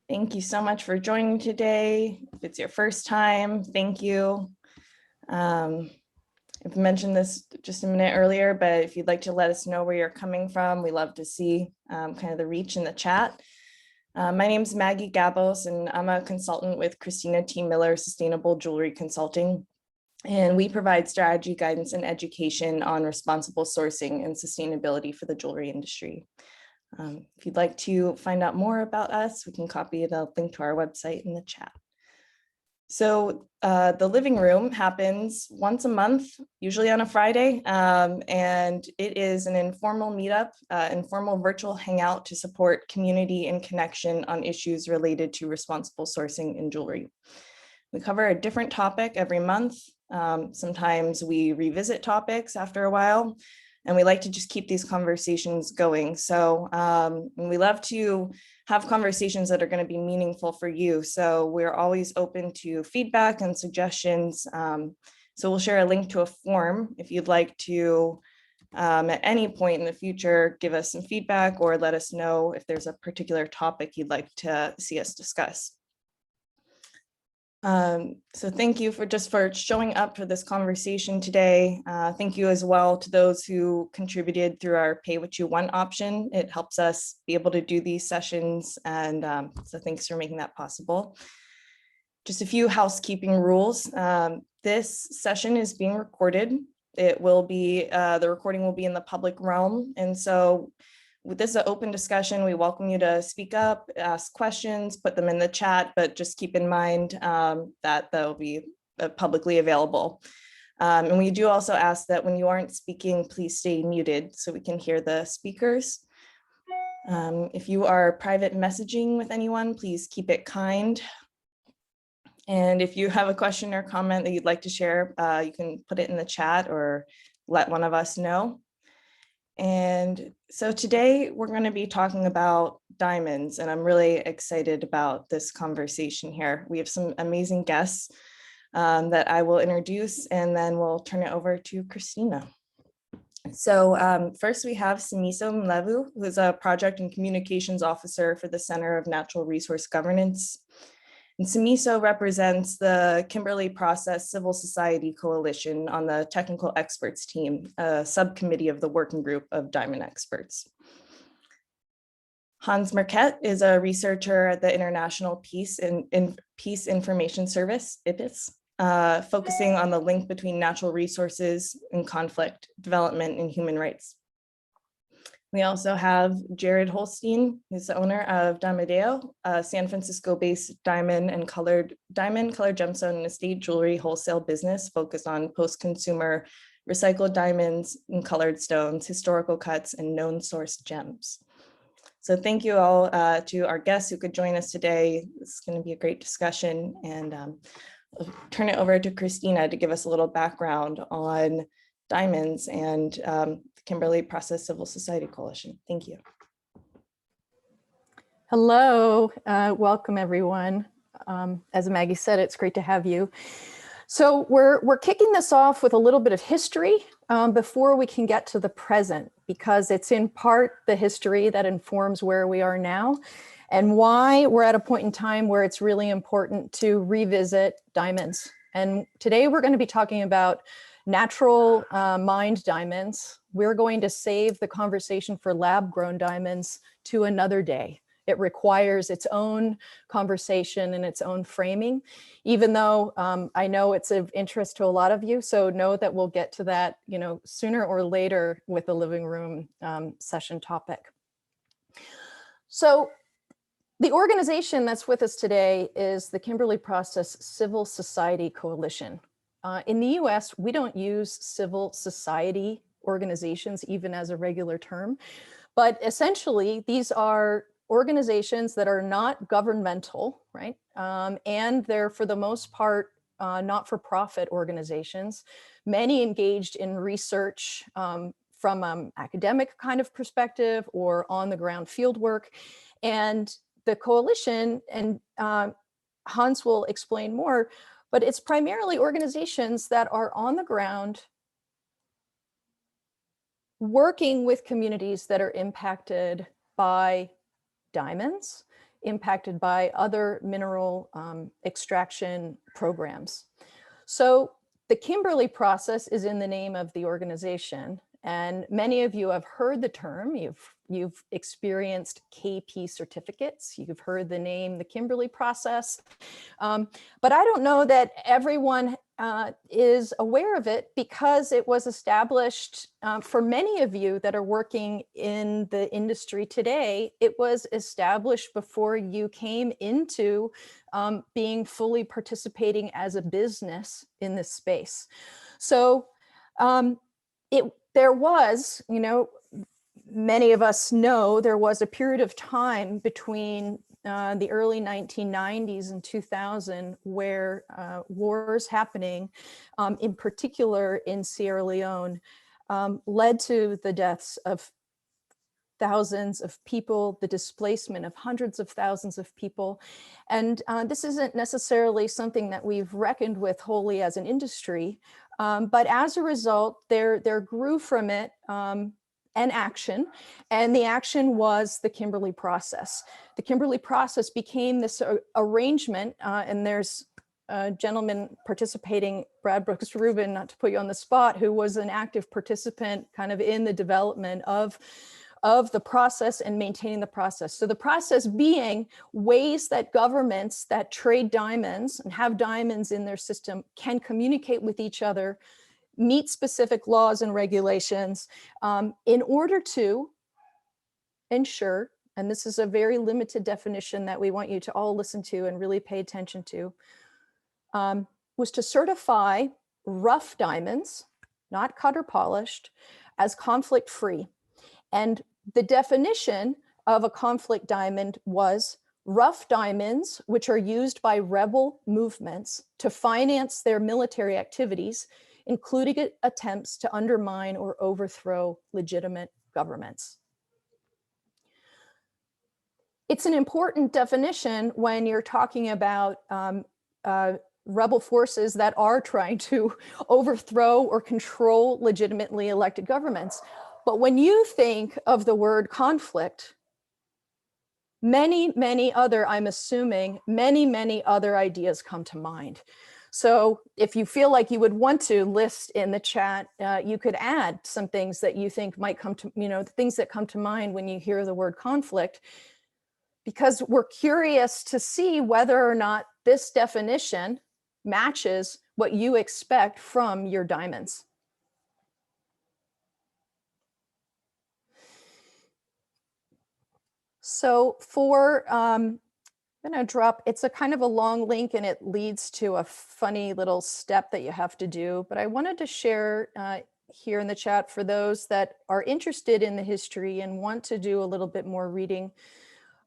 Thank you so much for joining today. If it's your first time, thank you. I've mentioned this just a minute earlier, but if you'd like to let us know where you're coming from, we love to see kind of the reach in the chat. My name is Maggie Gabos, and I'm a consultant with Christina T. Miller Sustainable Jewelry Consulting. And we provide strategy, guidance, and education on responsible sourcing and sustainability for the jewelry industry. If you'd like to find out more about us, we can copy the link to our website in the chat. So the living room happens once a month, usually on a Friday, and it is an informal meetup, informal virtual hangout to support community and connection on issues related to responsible sourcing in jewelry. We cover a different topic every month. Sometimes we revisit topics after a while, and we like to just keep these conversations going. So we love to have conversations that are going to be meaningful for you. So we're always open to feedback and suggestions. So we'll share a link to a form if you'd like to, at any point in the future, give us some feedback or let us know if there's a particular topic you'd like to see us discuss. So thank you for showing up for this conversation today. Thank you as well to those who contributed through our pay what you want option. It helps us be able to do these sessions, and so thanks for making that possible. Just a few housekeeping rules. This session is being recorded. It will be, the recording will be in the public realm, and so with this is an open discussion. We welcome you to speak up, ask questions, put them in the chat, but just keep in mind that they'll be publicly available. And we do also ask that when you aren't speaking, please stay muted so we can hear the speakers. If you are private messaging with anyone, please keep it kind. And if you have a question or comment that you'd like to share, you can put it in the chat or let one of us know. And so today we're going to be talking about diamonds, and I'm really excited about this conversation here. We have some amazing guests that I will introduce, and then we'll turn it over to Christina. So first we have Simiso Mlevu, who is a project and communications officer for the Center of Natural Resource Governance. And Simiso represents the Kimberley Process Civil Society Coalition on the Technical Experts Team, a subcommittee of the Working Group of Diamond Experts. Hans Marquette is a researcher at the International Peace Information Service, IPIS, focusing on the link between natural resources and conflict, development, and human rights. We also have Jared Holstein, who's the owner of Diamondeo, a San Francisco-based diamond, colored gemstone, and estate jewelry wholesale business focused on post-consumer recycled diamonds and colored stones, historical cuts, and known source gems. So thank you all to our guests who could join us today. It's going to be a great discussion, and I'll turn it over to Christina to give us a little background on diamonds and the Kimberley Process Civil Society Coalition. Thank you. Hello, welcome everyone. As Maggie said, it's great to have you. So we're kicking this off with a little bit of history before we can get to the present, because it's in part the history that informs where we are now and why we're at a point in time where it's really important to revisit diamonds. And today we're going to be talking about natural mined diamonds. We're going to save the conversation for lab-grown diamonds to another day. It requires its own conversation and its own framing, even though I know it's of interest to a lot of you. So know that we'll get to that, sooner or later with the living room session topic. So the organization that's with us today is the Kimberley Process Civil Society Coalition. In the US, we don't use civil society organizations even as a regular term, but essentially these are organizations that are not governmental, right? And they're for the most part not-for-profit organizations, many engaged in research from academic kind of perspective or on-the-ground field work. And the coalition, and Hans will explain more, but it's primarily organizations that are on the ground working with communities that are impacted by diamonds impacted by other mineral extraction programs. So the Kimberley process is in the name of the organization, and many of you have heard the term. You've experienced KP certificates. You've heard the name, the Kimberley process. But I don't know that everyone is aware of it, because it was established for many of you that are working in the industry today. It was established before you came into being fully participating as a business in this space. So there was, many of us know there was a period of time between the early 1990s and 2000 where wars happening, in particular in Sierra Leone, led to the deaths of thousands of people, the displacement of hundreds of thousands of people. And this isn't necessarily something that we've reckoned with wholly as an industry, but as a result, there grew from it an action, and the action was the Kimberley process. The Kimberley process became this arrangement, and there's a gentleman participating, Brad Brooks Rubin, not to put you on the spot, who was an active participant kind of in the development of the process and maintaining the process. So the process being ways that governments that trade diamonds and have diamonds in their system can communicate with each other, meet specific laws and regulations in order to ensure, and this is a very limited definition that we want you to all listen to and really pay attention to, was to certify rough diamonds, not cut or polished, as conflict-free. And the definition of a conflict diamond was rough diamonds, which are used by rebel movements to finance their military activities, including attempts to undermine or overthrow legitimate governments. It's an important definition when you're talking about rebel forces that are trying to overthrow or control legitimately elected governments. But when you think of the word conflict, many other, I'm assuming, many other ideas come to mind. So if you feel like you would want to list in the chat, you could add some things that you think might come to, things that come to mind when you hear the word conflict, because we're curious to see whether or not this definition matches what you expect from your diamonds. So I'm gonna drop, it's a kind of a long link and it leads to a funny little step that you have to do, but I wanted to share here in the chat for those that are interested in the history and want to do a little bit more reading.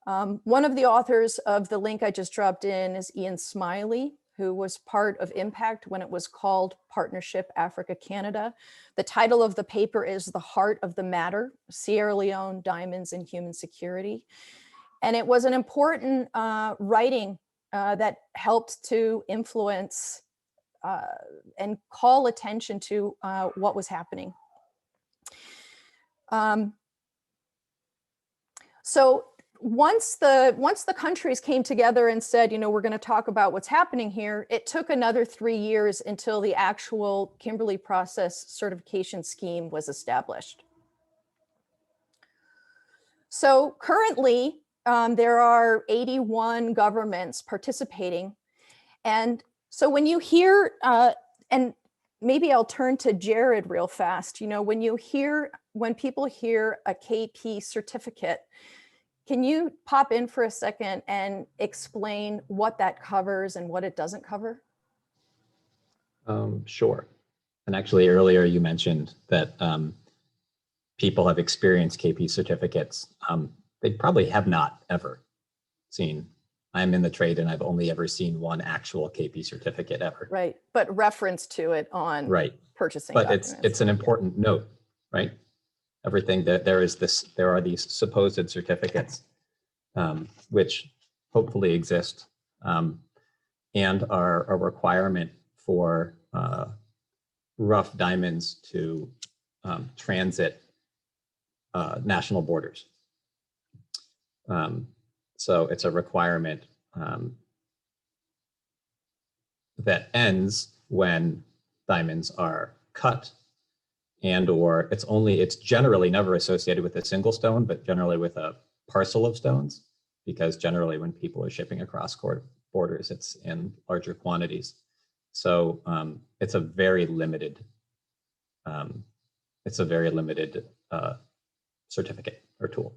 One of the authors of the link I just dropped in is Ian Smiley, who was part of Impact when it was called Partnership Africa-Canada. The title of the paper is The Heart of the Matter, Sierra Leone Diamonds and Human Security. And it was an important writing that helped to influence and call attention to what was happening. So once the countries came together and said, we're going to talk about what's happening here, it took another 3 years until the actual Kimberley process certification scheme was established. So currently, there are 81 governments participating. And so when you hear, and maybe I'll turn to Jared real fast, when people hear a KP certificate, can you pop in for a second and explain what that covers and what it doesn't cover? Sure. And actually earlier you mentioned that people have experienced KP certificates. They probably have not ever seen. I'm in the trade and I've only ever seen one actual KP certificate ever. Right, but reference to it on purchasing documents. But it's an important note, right? Everything that there are these supposed certificates, which hopefully exist and are a requirement for rough diamonds to transit national borders. So it's a requirement that ends when diamonds are cut, and or it's generally never associated with a single stone, but generally with a parcel of stones, because generally when people are shipping across borders, it's in larger quantities. So it's a very limited certificate or tool.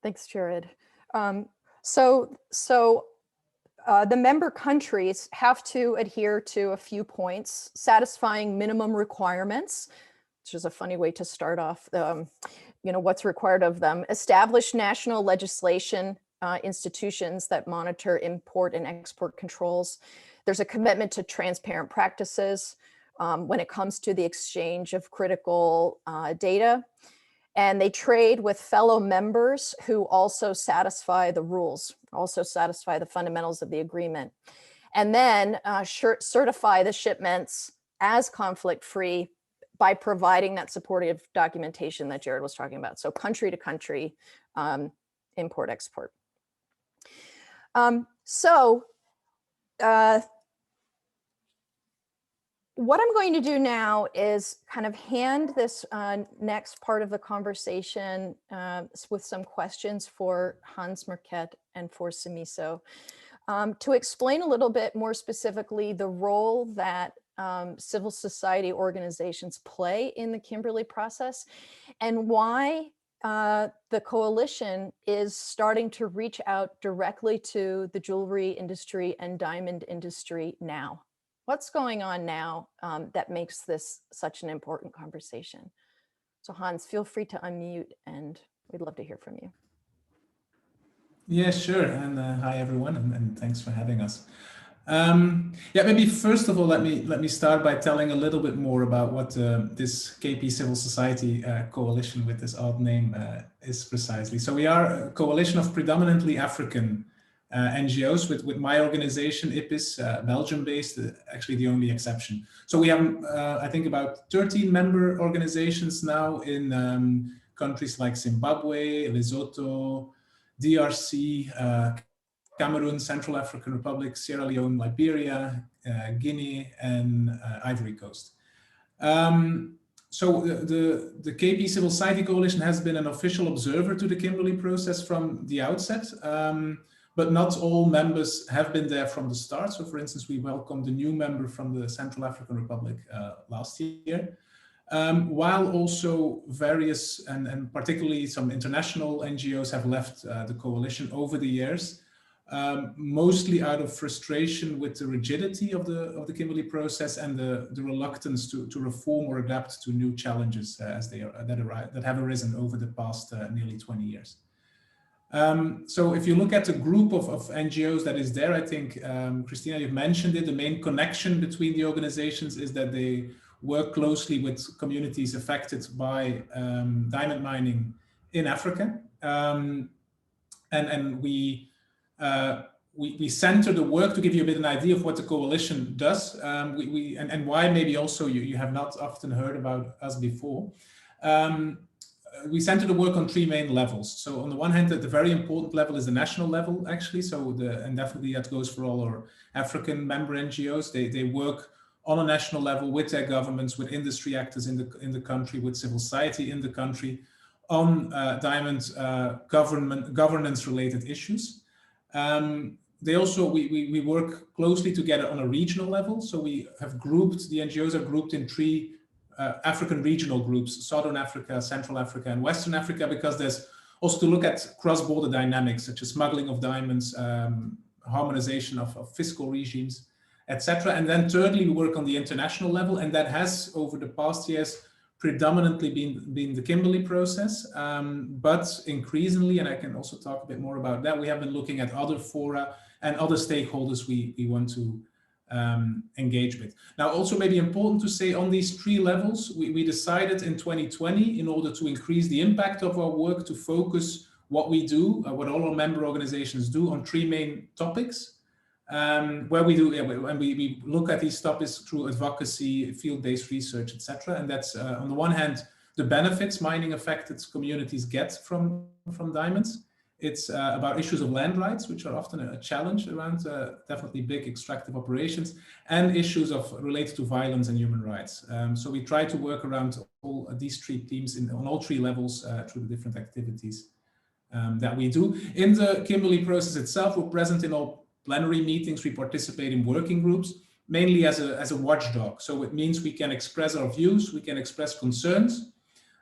Thanks, Jared. The member countries have to adhere to a few points: satisfying minimum requirements, which is a funny way to start off, what's required of them; establish national legislation, institutions that monitor import and export controls. There's a commitment to transparent practices when it comes to the exchange of critical data. And they trade with fellow members who also satisfy the rules, also satisfy the fundamentals of the agreement. And then certify the shipments as conflict-free by providing that supportive documentation that Jared was talking about. So country to country, import, export. What I'm going to do now is kind of hand this next part of the conversation with some questions for Hans Marquette and for Simiso, to explain a little bit more specifically the role that civil society organizations play in the Kimberley process, and why the coalition is starting to reach out directly to the jewelry industry and diamond industry now. What's going on now that makes this such an important conversation? So Hans, feel free to unmute and we'd love to hear from you. Yeah, sure. And hi everyone, and thanks for having us. Yeah, maybe first of all, let me start by telling a little bit more about what this KP Civil Society Coalition with this odd name is precisely. So we are a coalition of predominantly African NGOs, with my organization, IPIS, Belgium-based, actually the only exception. So we have, I think, about 13 member organizations now in countries like Zimbabwe, Lesotho, DRC, Cameroon, Central African Republic, Sierra Leone, Liberia, Guinea, and Ivory Coast. So the KP Civil Society Coalition has been an official observer to the Kimberley process from the outset. But not all members have been there from the start. So for instance, we welcomed a new member from the Central African Republic last year, while also various and particularly some international NGOs have left the coalition over the years, mostly out of frustration with the rigidity of the Kimberley process and the reluctance to reform or adapt to new challenges that have arisen over the past nearly 20 years. So if you look at the group of NGOs that is there, I think, Christina, you've mentioned it, the main connection between the organizations is that they work closely with communities affected by diamond mining in Africa. And we center the work, to give you a bit of an idea of what the coalition does, and why maybe also you have not often heard about us before. We center the work on three main levels. So on the one hand, the very important level is the national level, actually. So and definitely that goes for all our African member NGOs. They work on a national level with their governments, with industry actors in the country, with civil society in the country, on diamond governance related issues. They also, we work closely together on a regional level. So we have grouped, the NGOs are grouped in three African regional groups: Southern Africa, Central Africa, and Western Africa, because there's also to look at cross-border dynamics such as smuggling of diamonds, harmonization of fiscal regimes, etc. And then thirdly, we work on the international level, and that has over the past years predominantly been the Kimberley process, but increasingly, and I can also talk a bit more about that, we have been looking at other fora and other stakeholders we want to engage with. Now, also maybe important to say, on these three levels, we decided in 2020, in order to increase the impact of our work, to focus what we do, what all our member organizations do, on three main topics, where we do, and we look at these topics through advocacy, field-based research, etc. And that's on the one hand, the benefits mining affected communities get from diamonds. It's about issues of land rights, which are often a challenge around definitely big extractive operations, and issues related to violence and human rights. So we try to work around all these three themes on all three levels through the different activities that we do. In the Kimberley process itself, we're present in all plenary meetings. We participate in working groups, mainly as a watchdog. So it means we can express our views, we can express concerns,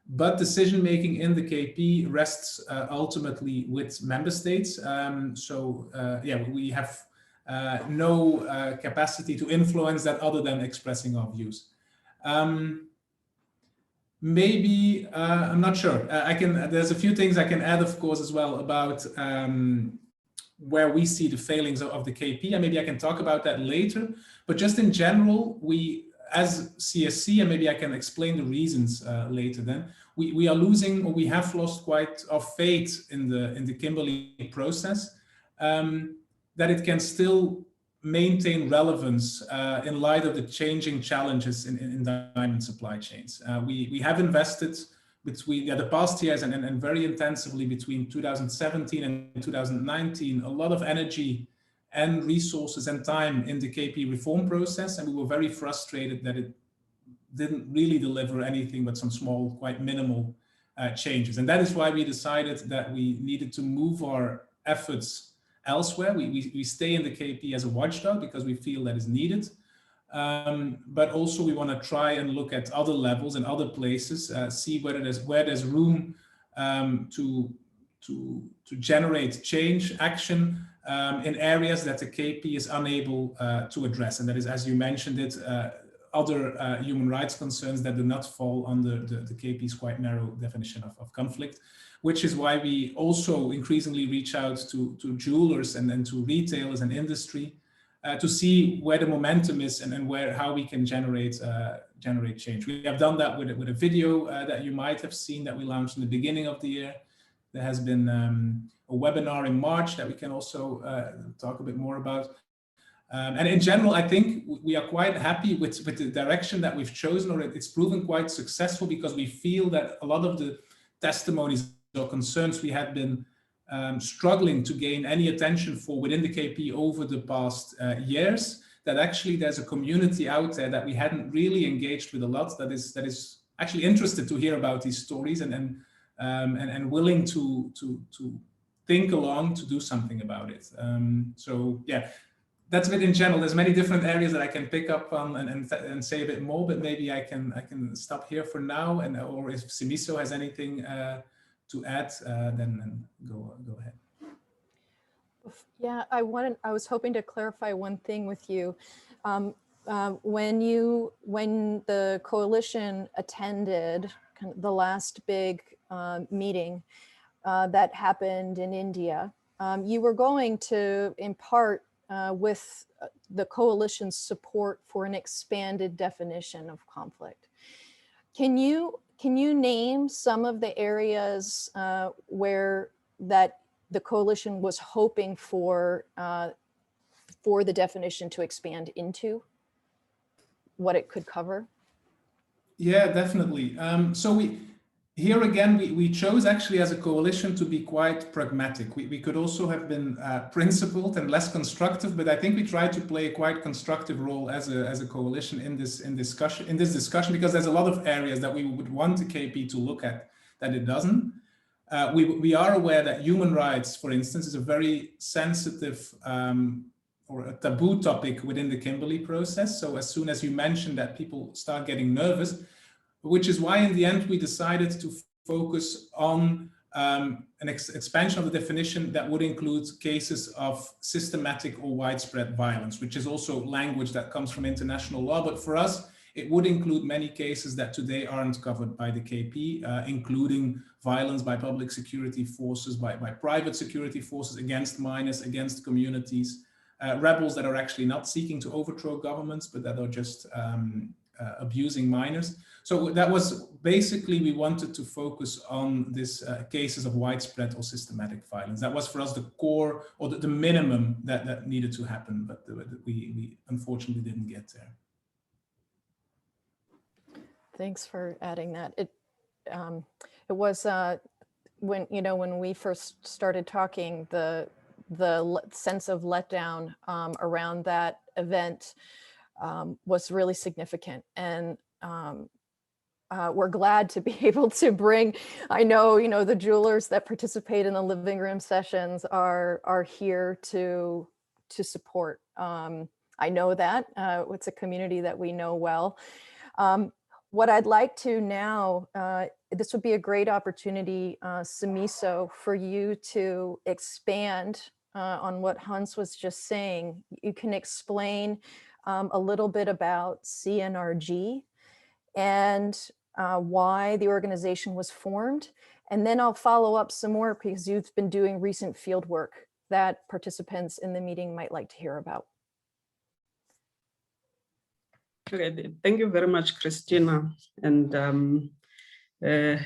but decision-making in the KP rests ultimately with member states. Yeah, we have no capacity to influence that other than expressing our views. Maybe, I'm not sure. There's a few things I can add, of course, as well about where we see the failings of the KP, and maybe I can talk about that later. But just in general, as CSC, and maybe I can explain the reasons later then, we are losing, or we have lost quite our faith in the Kimberley process, that it can still maintain relevance in light of the changing challenges in diamond supply chains. We have invested between the past years and very intensively between 2017 and 2019, a lot of energy and resources and time in the KP reform process, and we were very frustrated that it didn't really deliver anything but some small, quite minimal changes. And that is why we decided that we needed to move our efforts elsewhere. We stay in the KP as a watchdog because we feel that is needed. But also we want to try and look at other levels and other places, see where there's room to generate change, action in areas that the KP is unable to address. And that is, as you mentioned it, other human rights concerns that do not fall under the KP's quite narrow definition of conflict, which is why we also increasingly reach out to jewelers and then to retailers and industry to see where the momentum is and how we can generate change. We have done that with a video that you might have seen that we launched in the beginning of the year. There has been a webinar in March that we can also talk a bit more about. And in general, I think we are quite happy with the direction that we've chosen, or it's proven quite successful, because we feel that a lot of the testimonies or concerns we had been struggling to gain any attention for within the KP over the past years, that actually there's a community out there that we hadn't really engaged with a lot, that is actually interested to hear about these stories and willing to think along to do something about it. So yeah, that's a bit in general. There's many different areas that I can pick up on and say a bit more, but maybe I can stop here for now, or if Simiso has anything to add, then go ahead. Yeah, I was hoping to clarify one thing with you. When the coalition attended the last big meeting that happened in India, you were going to impart with the coalition's support for an expanded definition of conflict. Can you name some of the areas where that the coalition was hoping for the definition to expand into, what it could cover? Yeah, definitely. So here again, we chose actually as a coalition to be quite pragmatic. We could also have been principled and less constructive, but I think we tried to play a quite constructive role as a coalition in this discussion, because there's a lot of areas that we would want the KP to look at that it doesn't. We are aware that human rights, for instance, is a very sensitive or a taboo topic within the Kimberley process. So as soon as you mention that, people start getting nervous, which is why in the end we decided to focus on an expansion of the definition that would include cases of systematic or widespread violence, which is also language that comes from international law. But for us, it would include many cases that today aren't covered by the KP, including violence by public security forces, by private security forces against minors, against communities, rebels that are actually not seeking to overthrow governments, but that are just abusing minors. So that was basically, we wanted to focus on this cases of widespread or systematic violence. That was for us the core, or the minimum that needed to happen, but we unfortunately didn't get there. Thanks for adding that. it was when, you know, when we first started talking, the sense of letdown around that event was really significant. And we're glad to be able to bring, I know, you know, the jewelers that participate in the living room sessions are here to support. I know that it's a community that we know well. What I'd like to now, this would be a great opportunity, Simiso, for you to expand on what Hans was just saying. You can explain a little bit about CNRG and why the organization was formed. And then I'll follow up some more because you've been doing recent field work that participants in the meeting might like to hear about. Okay, thank you very much, Christina. And hello,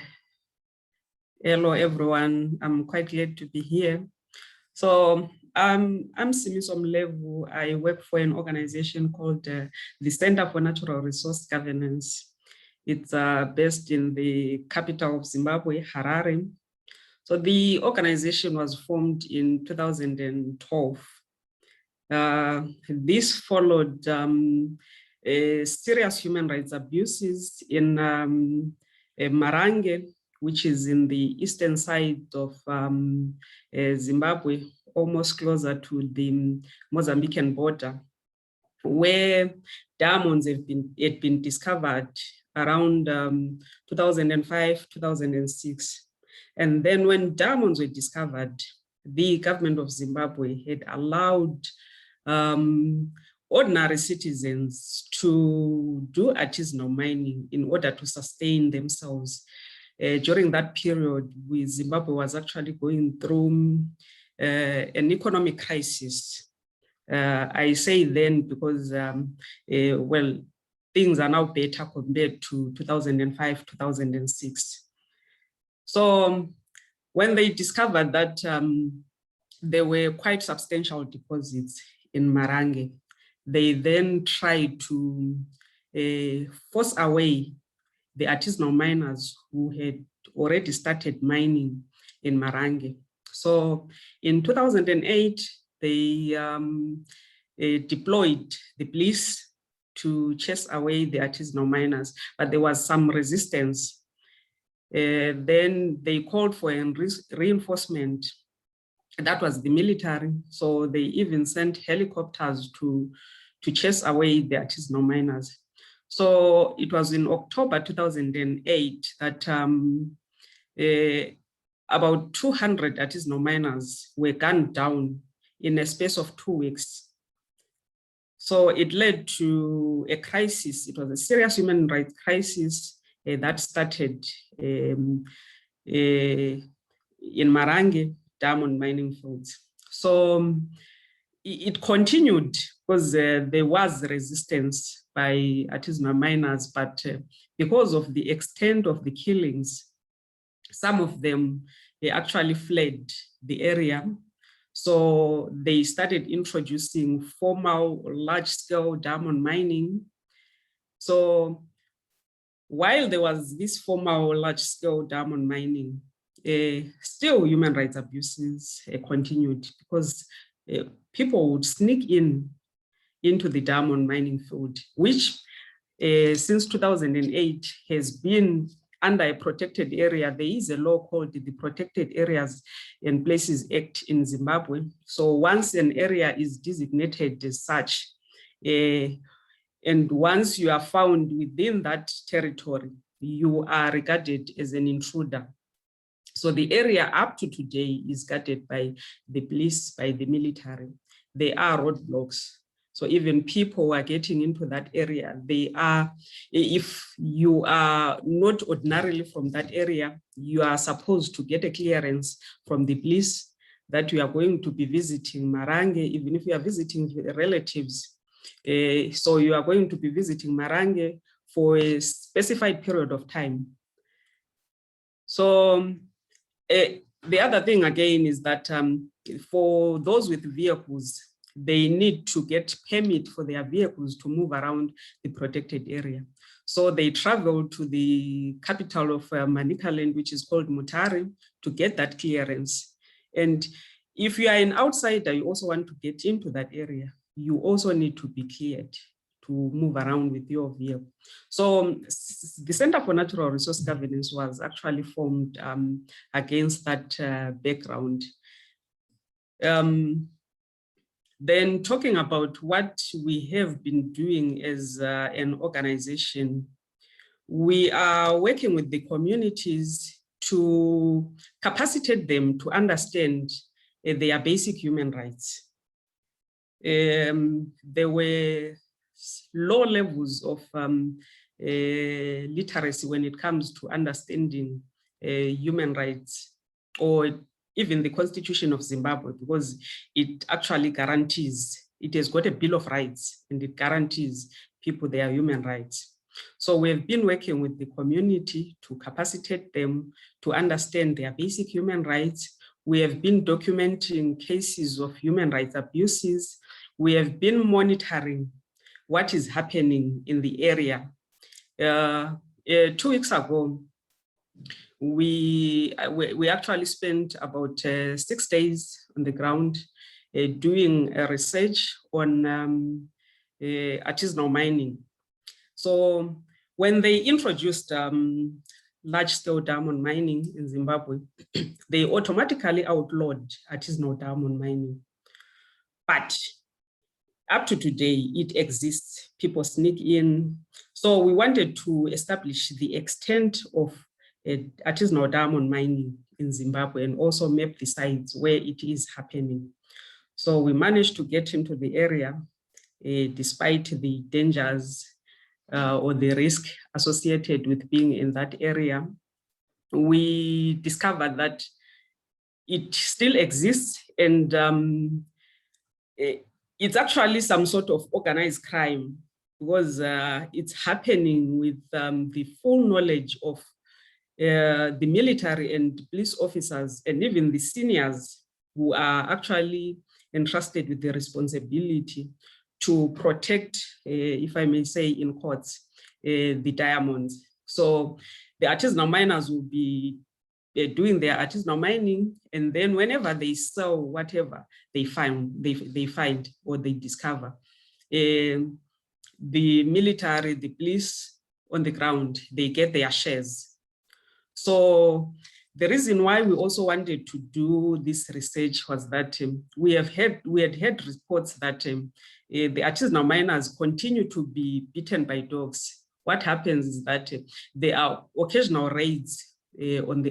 everyone. I'm quite glad to be here. So I'm Simiso Mlevu. I work for an organization called the Center for Natural Resource Governance. It's based in the capital of Zimbabwe, Harare. So the organization was formed in 2012. This followed serious human rights abuses in Marange, which is in the eastern side of Zimbabwe, almost closer to the Mozambican border, where diamonds had been discovered around 2005, 2006. And then when diamonds were discovered, the government of Zimbabwe had allowed ordinary citizens to do artisanal mining in order to sustain themselves. During that period, Zimbabwe was actually going through an economic crisis. I say then because, well, things are now better compared to 2005, 2006. So when they discovered that there were quite substantial deposits in Marange, they then tried to force away the artisanal miners who had already started mining in Marange. So in 2008, they deployed the police to chase away the artisanal miners, but there was some resistance. Then they called for a reinforcement. That was the military. So they even sent helicopters to chase away the artisanal miners. So it was in October 2008 that about 200 artisanal miners were gunned down in a space of 2 weeks. So it led to a crisis. It was a serious human rights crisis that started in Marange diamond mining fields. So it continued because there was resistance by artisanal miners, but because of the extent of the killings, some of them actually fled the area. So they started introducing formal large-scale diamond mining. So while there was this formal large-scale diamond mining, still human rights abuses continued because people would sneak into the diamond mining field, which since 2008 has been under a protected area. There is a law called the Protected Areas and Places Act in Zimbabwe. So once an area is designated as such, and once you are found within that territory, you are regarded as an intruder. So the area up to today is guarded by the police, by the military. There are roadblocks. So even people who are getting into that area, they are, if you are not ordinarily from that area, you are supposed to get a clearance from the police that you are going to be visiting Marange, even if you are visiting relatives. So you are going to be visiting Marange for a specified period of time. So the other thing again is that for those with vehicles, they need to get permit for their vehicles to move around the protected area. So they traveled to the capital of Manicaland, which is called Mutare, to get that clearance. And if you are an outsider, you also want to get into that area, you also need to be cleared to move around with your vehicle. So the Center for Natural Resource Governance was actually formed against that background. Then talking about what we have been doing as an organization, we are working with the communities to capacitate them to understand their basic human rights. There were low levels of literacy when it comes to understanding human rights, or even the Constitution of Zimbabwe, because it actually guarantees, it has got a Bill of Rights and it guarantees people their human rights. So we have been working with the community to capacitate them to understand their basic human rights. We have been documenting cases of human rights abuses. We have been monitoring what is happening in the area. 2 weeks ago, we actually spent about 6 days on the ground doing a research on artisanal mining. So when they introduced large-scale diamond mining in Zimbabwe, they automatically outlawed artisanal diamond mining. But up to today, it exists. People sneak in. So we wanted to establish the extent of artisanal diamond mining in Zimbabwe and also map the sites where it is happening. So we managed to get into the area despite the dangers or the risk associated with being in that area. We discovered that it still exists, and it's actually some sort of organized crime, because it's happening with the full knowledge of the military and police officers, and even the seniors who are actually entrusted with the responsibility to protect, if I may say in quotes, the diamonds. So the artisanal miners will be doing their artisanal mining, and then whenever they sell whatever they find or they discover, the military, the police on the ground, they get their shares. So the reason why we also wanted to do this research was that we had had reports that the artisanal miners continue to be beaten by dogs. What happens is that there are occasional raids on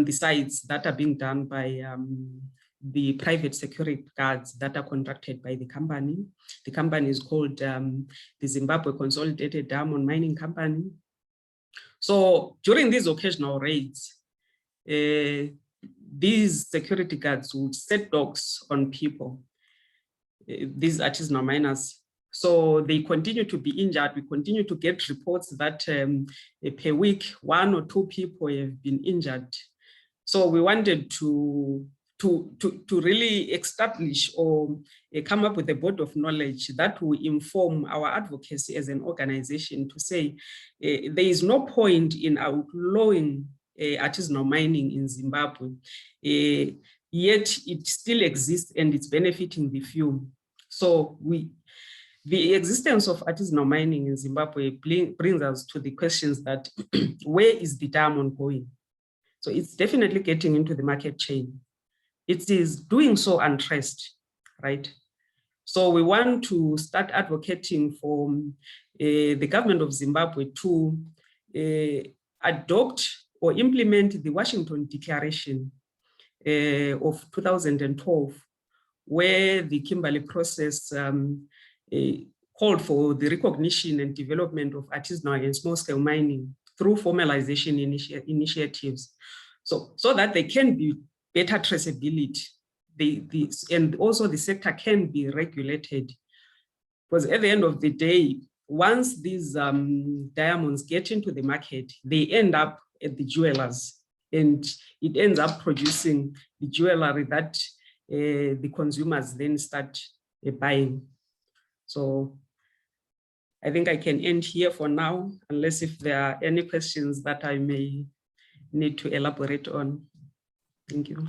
the sites that are being done by the private security guards that are contracted by the company. The company is called the Zimbabwe Consolidated Diamond Mining Company. So during these occasional raids, these security guards would set dogs on people, these artisanal miners. So they continue to be injured. We continue to get reports that per week, 1 or 2 people have been injured. So we wanted to really establish or come up with a body of knowledge that will inform our advocacy as an organization to say there is no point in outlawing artisanal mining in Zimbabwe, yet it still exists and it's benefiting the few. So the existence of artisanal mining in Zimbabwe brings us to the questions that where is the diamond going? So it's definitely getting into the market chain. It is doing so untraced, right? So we want to start advocating for the government of Zimbabwe to adopt or implement the Washington Declaration of 2012, where the Kimberley process called for the recognition and development of artisanal and small-scale mining through formalization initiatives, so that they can be better traceability, and also the sector can be regulated. Because at the end of the day, once these diamonds get into the market, they end up at the jewelers, and it ends up producing the jewelry that the consumers then start buying. So I think I can end here for now, unless if there are any questions that I may need to elaborate on. Thank you.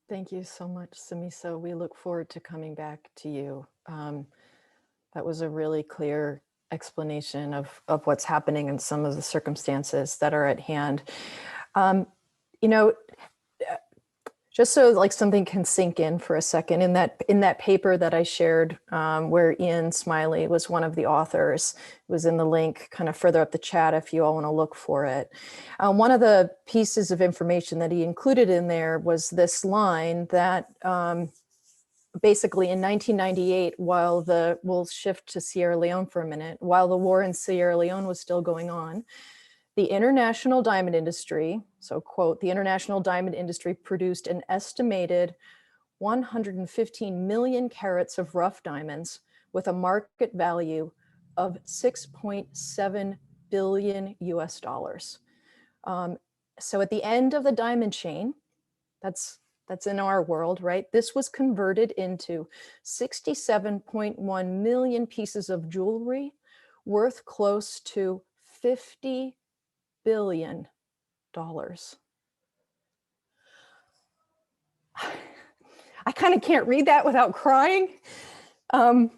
Thank you so much, Simiso. We look forward to coming back to you. That was a really clear explanation of what's happening and some of the circumstances that are at hand. You know, just so like something can sink in for a second, in that paper that I shared, where Ian Smiley was one of the authors, it was in the link kind of further up the chat if you all want to look for it. One of the pieces of information that he included in there was this line that basically in 1998, we'll shift to Sierra Leone for a minute, while the war in Sierra Leone was still going on, the international diamond industry, so quote, the international diamond industry produced an estimated 115 million carats of rough diamonds with a market value of 6.7 billion US dollars. So at the end of the diamond chain, that's in our world, right? This was converted into 67.1 million pieces of jewelry worth close to $50 billion. I kind of can't read that without crying. Kind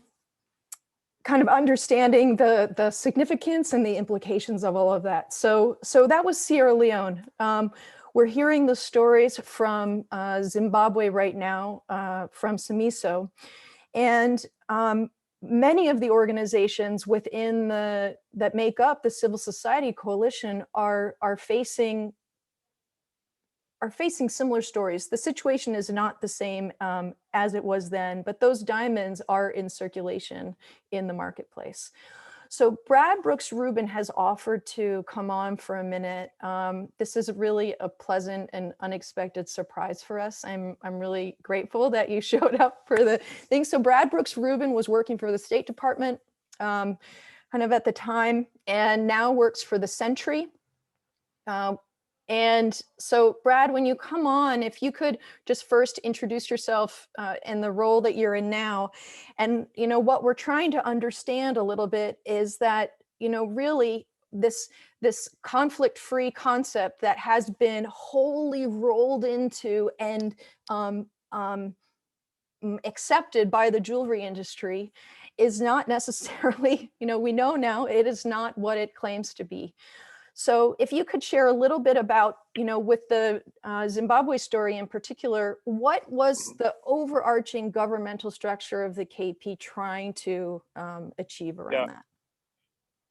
of understanding the significance and the implications of all of that. So that was Sierra Leone. We're hearing the stories from Zimbabwe right now, from Simiso, and many of the organizations within that make up the civil society coalition are facing similar stories. The situation is not the same as it was then, but those diamonds are in circulation in the marketplace. So Brad Brooks Rubin has offered to come on for a minute. This is really a pleasant and unexpected surprise for us. I'm really grateful that you showed up for the thing. So Brad Brooks Rubin was working for the State Department kind of at the time, and now works for the Sentry. And so Brad, when you come on, if you could just first introduce yourself and the role that you're in now. And, you know, what we're trying to understand a little bit is that, you know, really this conflict-free concept that has been wholly rolled into and accepted by the jewelry industry is not necessarily, you know, we know now it is not what it claims to be. So if you could share a little bit about, you know, with the Zimbabwe story in particular, what was the overarching governmental structure of the KP trying to achieve around that?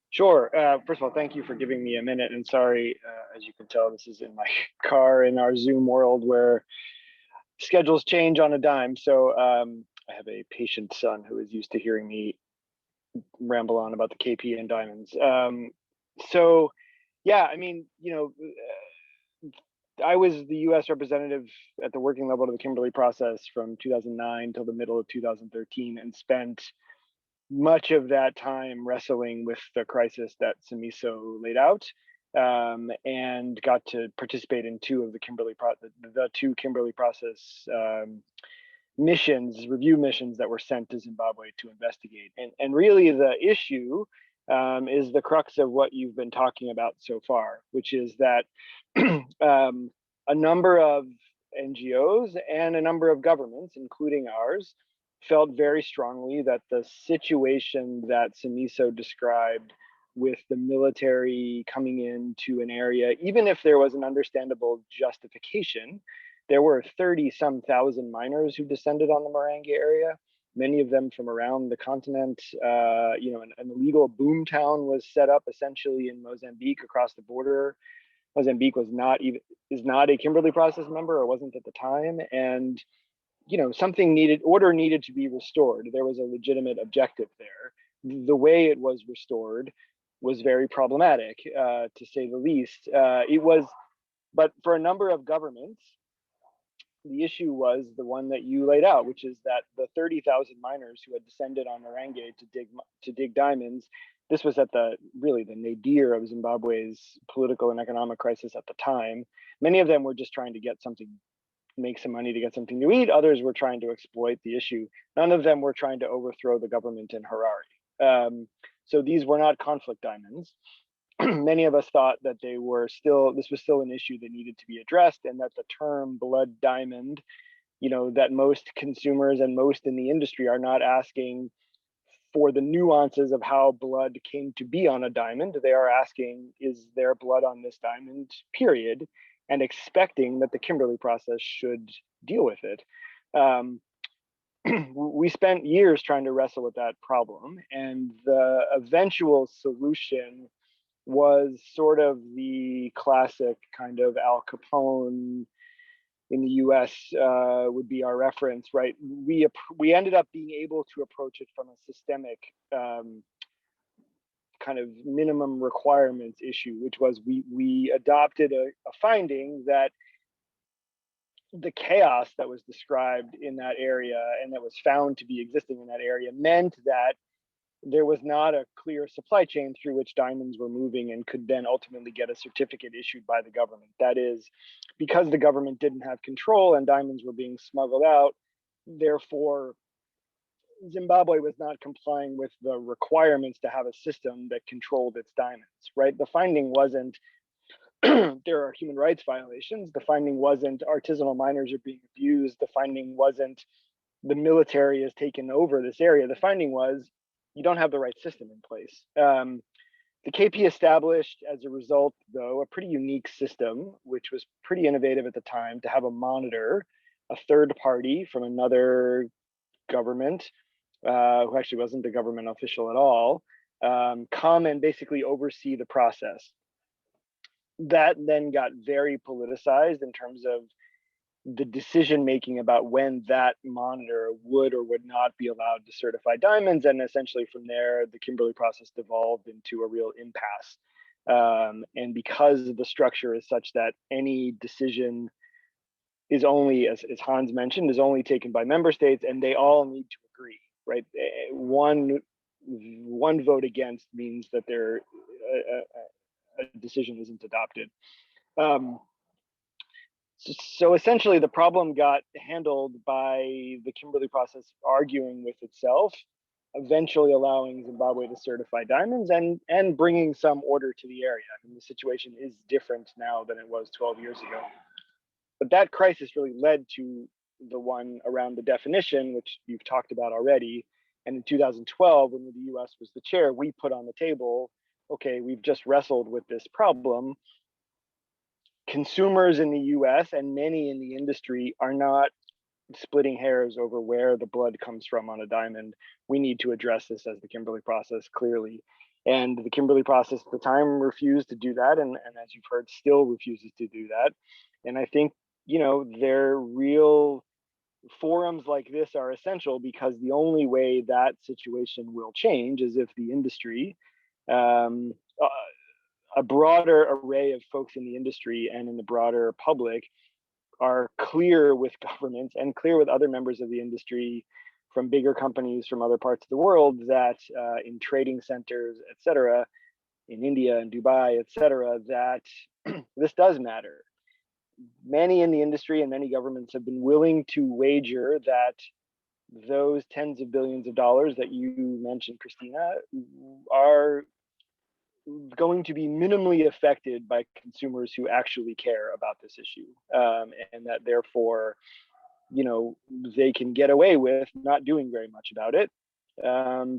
Sure. First of all, thank you for giving me a minute. And sorry, as you can tell, this is in my car in our Zoom world where schedules change on a dime. So I have a patient son who is used to hearing me ramble on about the KP and diamonds. So yeah, I mean, you know, I was the US representative at the working level of the Kimberley process from 2009 till the middle of 2013, and spent much of that time wrestling with the crisis that Simiso laid out, and got to participate in two of the two Kimberley process review missions that were sent to Zimbabwe to investigate. And really the issue is the crux of what you've been talking about so far, which is that a number of NGOs and a number of governments, including ours, felt very strongly that the situation that Simiso described with the military coming into an area, even if there was an understandable justification, there were 30-some thousand miners who descended on the Marange area, many of them from around the continent. You know, an illegal boom town was set up essentially in Mozambique across the border. Mozambique is not a Kimberley process member, or wasn't at the time. And, you know, order needed to be restored. There was a legitimate objective there. The way it was restored was very problematic, to say the least. But for a number of governments, the issue was the one that you laid out, which is that the 30,000 miners who had descended on Marange to dig diamonds, this was at the nadir of Zimbabwe's political and economic crisis at the time. Many of them were just trying to make some money to get something to eat. Others were trying to exploit the issue. None of them were trying to overthrow the government in Harare. So these were not conflict diamonds. Many of us thought that this was still an issue that needed to be addressed, and that the term blood diamond, that most consumers and most in the industry are not asking for the nuances of how blood came to be on a diamond. They are asking, is there blood on this diamond, period, and expecting that the Kimberley process should deal with it. We spent years trying to wrestle with that problem, and the eventual solution was sort of the classic kind of Al Capone in the US would be our reference, right? We ended up being able to approach it from a systemic kind of minimum requirements issue, which was we adopted a finding that the chaos that was described in that area and that was found to be existing in that area meant that there was not a clear supply chain through which diamonds were moving and could then ultimately get a certificate issued by the government. That is, because the government didn't have control and diamonds were being smuggled out, therefore Zimbabwe was not complying with the requirements to have a system that controlled its diamonds, right? The finding wasn't there are human rights violations. The finding wasn't artisanal miners are being abused. The finding wasn't the military has taken over this area. The finding was you don't have the right system in place. The KP established as a result, though, a pretty unique system, which was pretty innovative at the time, to have a monitor, a third party from another government, who actually wasn't a government official at all, come and basically oversee the process. That then got very politicized in terms of the decision making about when that monitor would or would not be allowed to certify diamonds, and essentially from there the Kimberley process devolved into a real impasse. And because the structure is such that any decision is only, as Hans mentioned, is only taken by member states, and they all need to agree, right? One vote against means that a decision isn't adopted. So essentially the problem got handled by the Kimberley process arguing with itself, eventually allowing Zimbabwe to certify diamonds and bringing some order to the area. I mean, the situation is different now than it was 12 years ago. But that crisis really led to the one around the definition, which you've talked about already. And in 2012, when the US was the chair, we put on the table, okay, we've just wrestled with this problem. Consumers in the US and many in the industry are not splitting hairs over where the blood comes from on a diamond. We need to address this as the Kimberley process clearly. And the Kimberley process at the time refused to do that. And as you've heard, still refuses to do that. And I think, their real forums like this are essential, because the only way that situation will change is if the industry, a broader array of folks in the industry and in the broader public are clear with governments and clear with other members of the industry from bigger companies from other parts of the world that in trading centers, et cetera, in India and Dubai, et cetera, that this does matter. Many in the industry and many governments have been willing to wager that those tens of billions of dollars that you mentioned, Christina, are going to be minimally affected by consumers who actually care about this issue, and that therefore, they can get away with not doing very much about it,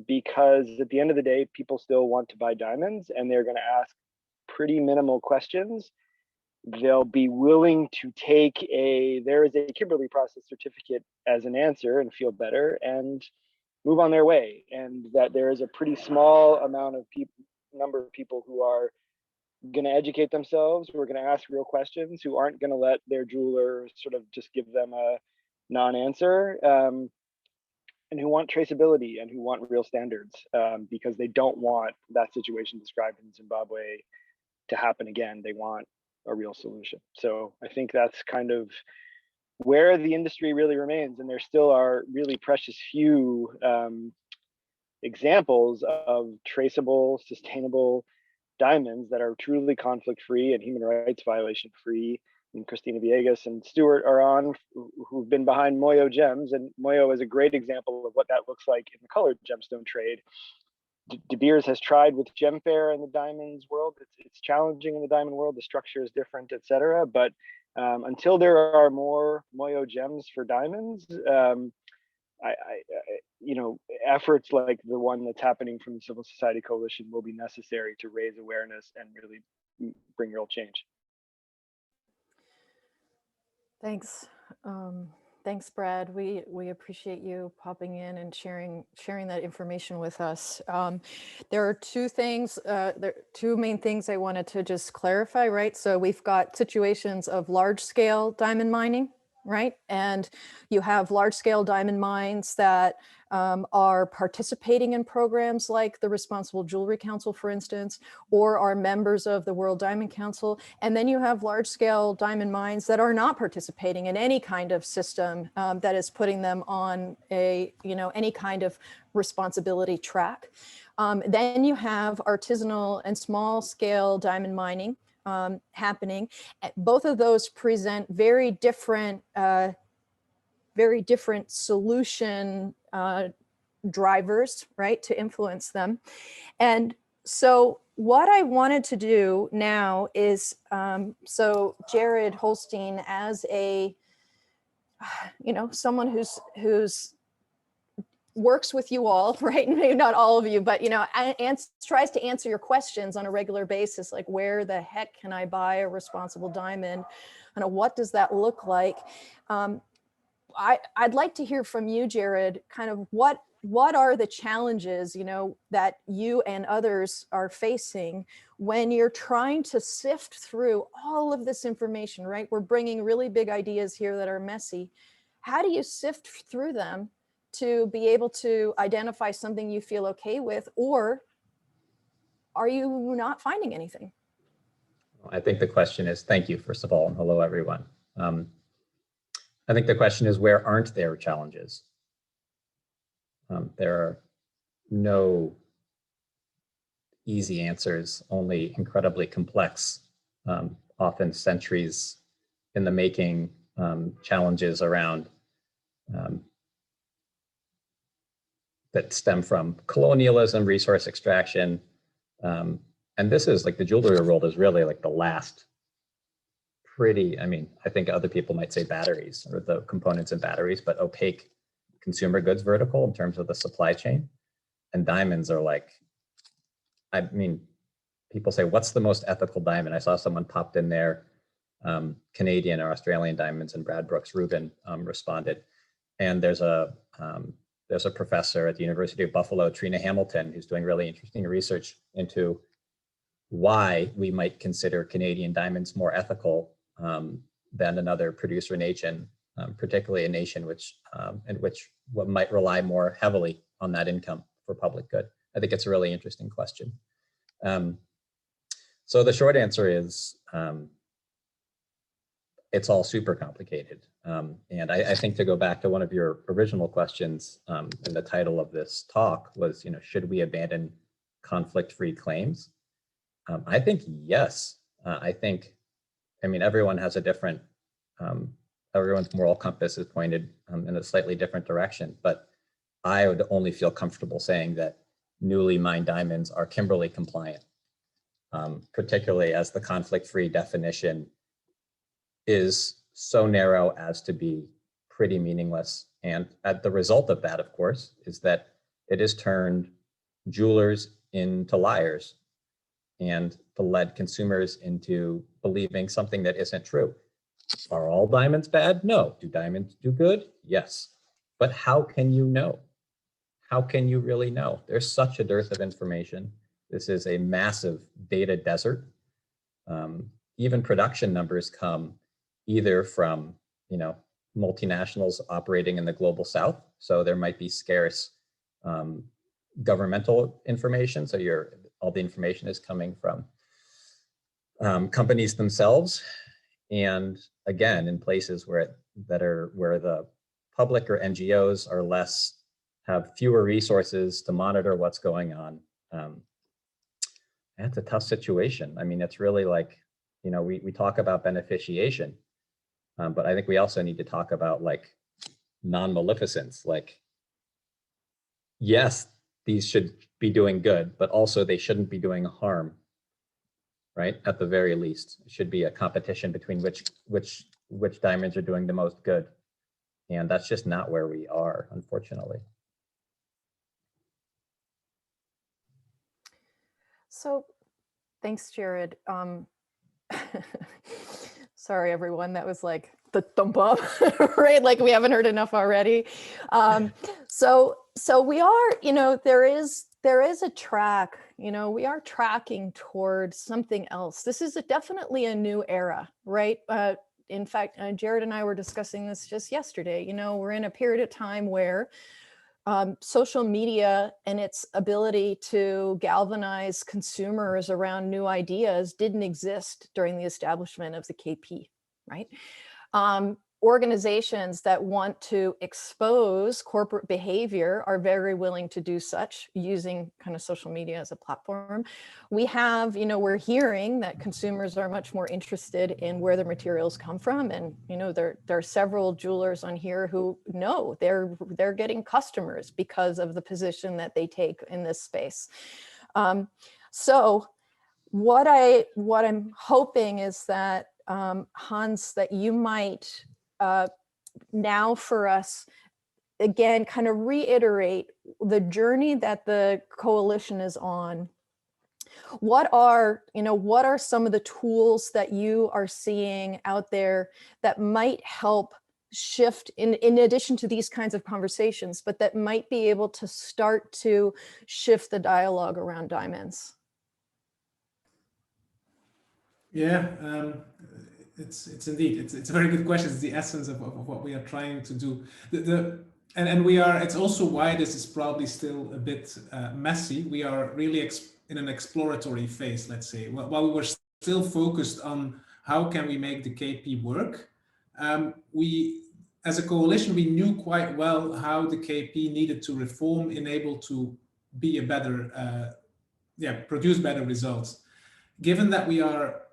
because at the end of the day, people still want to buy diamonds, and they're going to ask pretty minimal questions. They'll be willing to take there is a Kimberley process certificate as an answer and feel better and move on their way, and that there is a pretty small amount of number of people who are going to educate themselves, who are going to ask real questions, who aren't going to let their jeweler sort of just give them a non-answer, and who want traceability and who want real standards, because they don't want that situation described in Zimbabwe to happen again. They want a real solution. So I think that's kind of where the industry really remains, and there still are really precious few examples of traceable, sustainable diamonds that are truly conflict-free and human rights violation-free. And Christina Villegas and Stuart are on, who've been behind Moyo Gems, and Moyo is a great example of what that looks like in the colored gemstone trade. De Beers has tried with Gemfair in the diamonds world. It's challenging in the diamond world. The structure is different, etc. But until there are more Moyo gems for diamonds, you know, efforts like the one that's happening from the Civil Society Coalition will be necessary to raise awareness and really bring real change. Thanks. Thanks, Brad. We appreciate you popping in and sharing that information with us. There are two main things I wanted to just clarify, right? So we've got situations of large scale diamond mining, right? And you have large scale diamond mines that are participating in programs like the Responsible Jewelry Council, for instance, or are members of the World Diamond Council. And then you have large scale diamond mines that are not participating in any kind of system that is putting them on a, you know, any kind of responsibility track. Then you have artisanal and small scale diamond mining happening. Both of those present very different solution drivers, right, to influence them. And so what I wanted to do now is, so Jared Holstein, as a, you know, someone who's works with you all, right? Maybe not all of you, but, you know, tries to answer your questions on a regular basis, like where the heck can I buy a responsible diamond? And what does that look like? I'd like to hear from you, Jared, kind of what are the challenges, you know, that you and others are facing when you're trying to sift through all of this information, right? We're bringing really big ideas here that are messy. How do you sift through them to be able to identify something you feel okay with, or are you not finding anything? I think the question is, thank you, first of all, and hello, everyone. I think the question is, where aren't there challenges? There are no easy answers, only incredibly complex, often centuries in the making challenges around that stem from colonialism, resource extraction. And this is like, the jewelry world is really like the last pretty, I mean, I think other people might say batteries or the components in batteries, but opaque consumer goods vertical in terms of the supply chain. And diamonds are like, I mean, people say, what's the most ethical diamond? I saw someone popped in there, Canadian or Australian diamonds, and Brad Brooks Rubin responded. And there's a professor at the University of Buffalo, Trina Hamilton, who's doing really interesting research into why we might consider Canadian diamonds more ethical than another producer nation, particularly a nation in which what might rely more heavily on that income for public good. I think it's a really interesting question. So the short answer is, it's all super complicated. And I think, to go back to one of your original questions, and the title of this talk was, you know, should we abandon conflict-free claims? I think yes. I mean, everyone has a different, everyone's moral compass is pointed in a slightly different direction, but I would only feel comfortable saying that newly mined diamonds are Kimberley compliant, particularly as the conflict-free definition is so narrow as to be pretty meaningless. And the result of that, of course, is that it has turned jewelers into liars and to lead consumers into believing something that isn't true. Are all diamonds bad? No. Do diamonds do good? Yes. But how can you know? How can you really know? There's such a dearth of information. This is a massive data desert. Even production numbers come either from, you know, multinationals operating in the global south. So there might be scarce governmental information. So all the information is coming from companies themselves. And again, in places where the public or NGOs have fewer resources to monitor what's going on. That's a tough situation. I mean, it's really like, you know, we talk about beneficiation, but I think we also need to talk about like non-maleficence. Like, yes, these should be doing good, but also they shouldn't be doing harm, right? At the very least, it should be a competition between which diamonds are doing the most good. And that's just not where we are, unfortunately. So thanks, Jared. Sorry, everyone. That was like the thump up, right? Like we haven't heard enough already. So we are, there is a track, we are tracking towards something else. This is definitely a new era, right? In fact, Jared and I were discussing this just yesterday. We're in a period of time where social media and its ability to galvanize consumers around new ideas didn't exist during the establishment of the KP, right? Organizations that want to expose corporate behavior are very willing to do such using kind of social media as a platform. We have, we're hearing that consumers are much more interested in where the materials come from. And, there are several jewelers on here who know they're getting customers because of the position that they take in this space. So what I'm hoping is that, Hans, that you might now for us, again, kind of reiterate the journey that the coalition is on. What are some of the tools that you are seeing out there that might help shift in addition to these kinds of conversations, but that might be able to start to shift the dialogue around diamonds? Yeah, it's indeed, it's a very good question. It's the essence of what we are trying to do. And we are, it's also why this is probably still a bit messy. We are really in an exploratory phase, let's say. While we were still focused on how can we make the KP work, we, as a coalition, we knew quite well how the KP needed to reform, enable to be a better, produce better results. Given that we are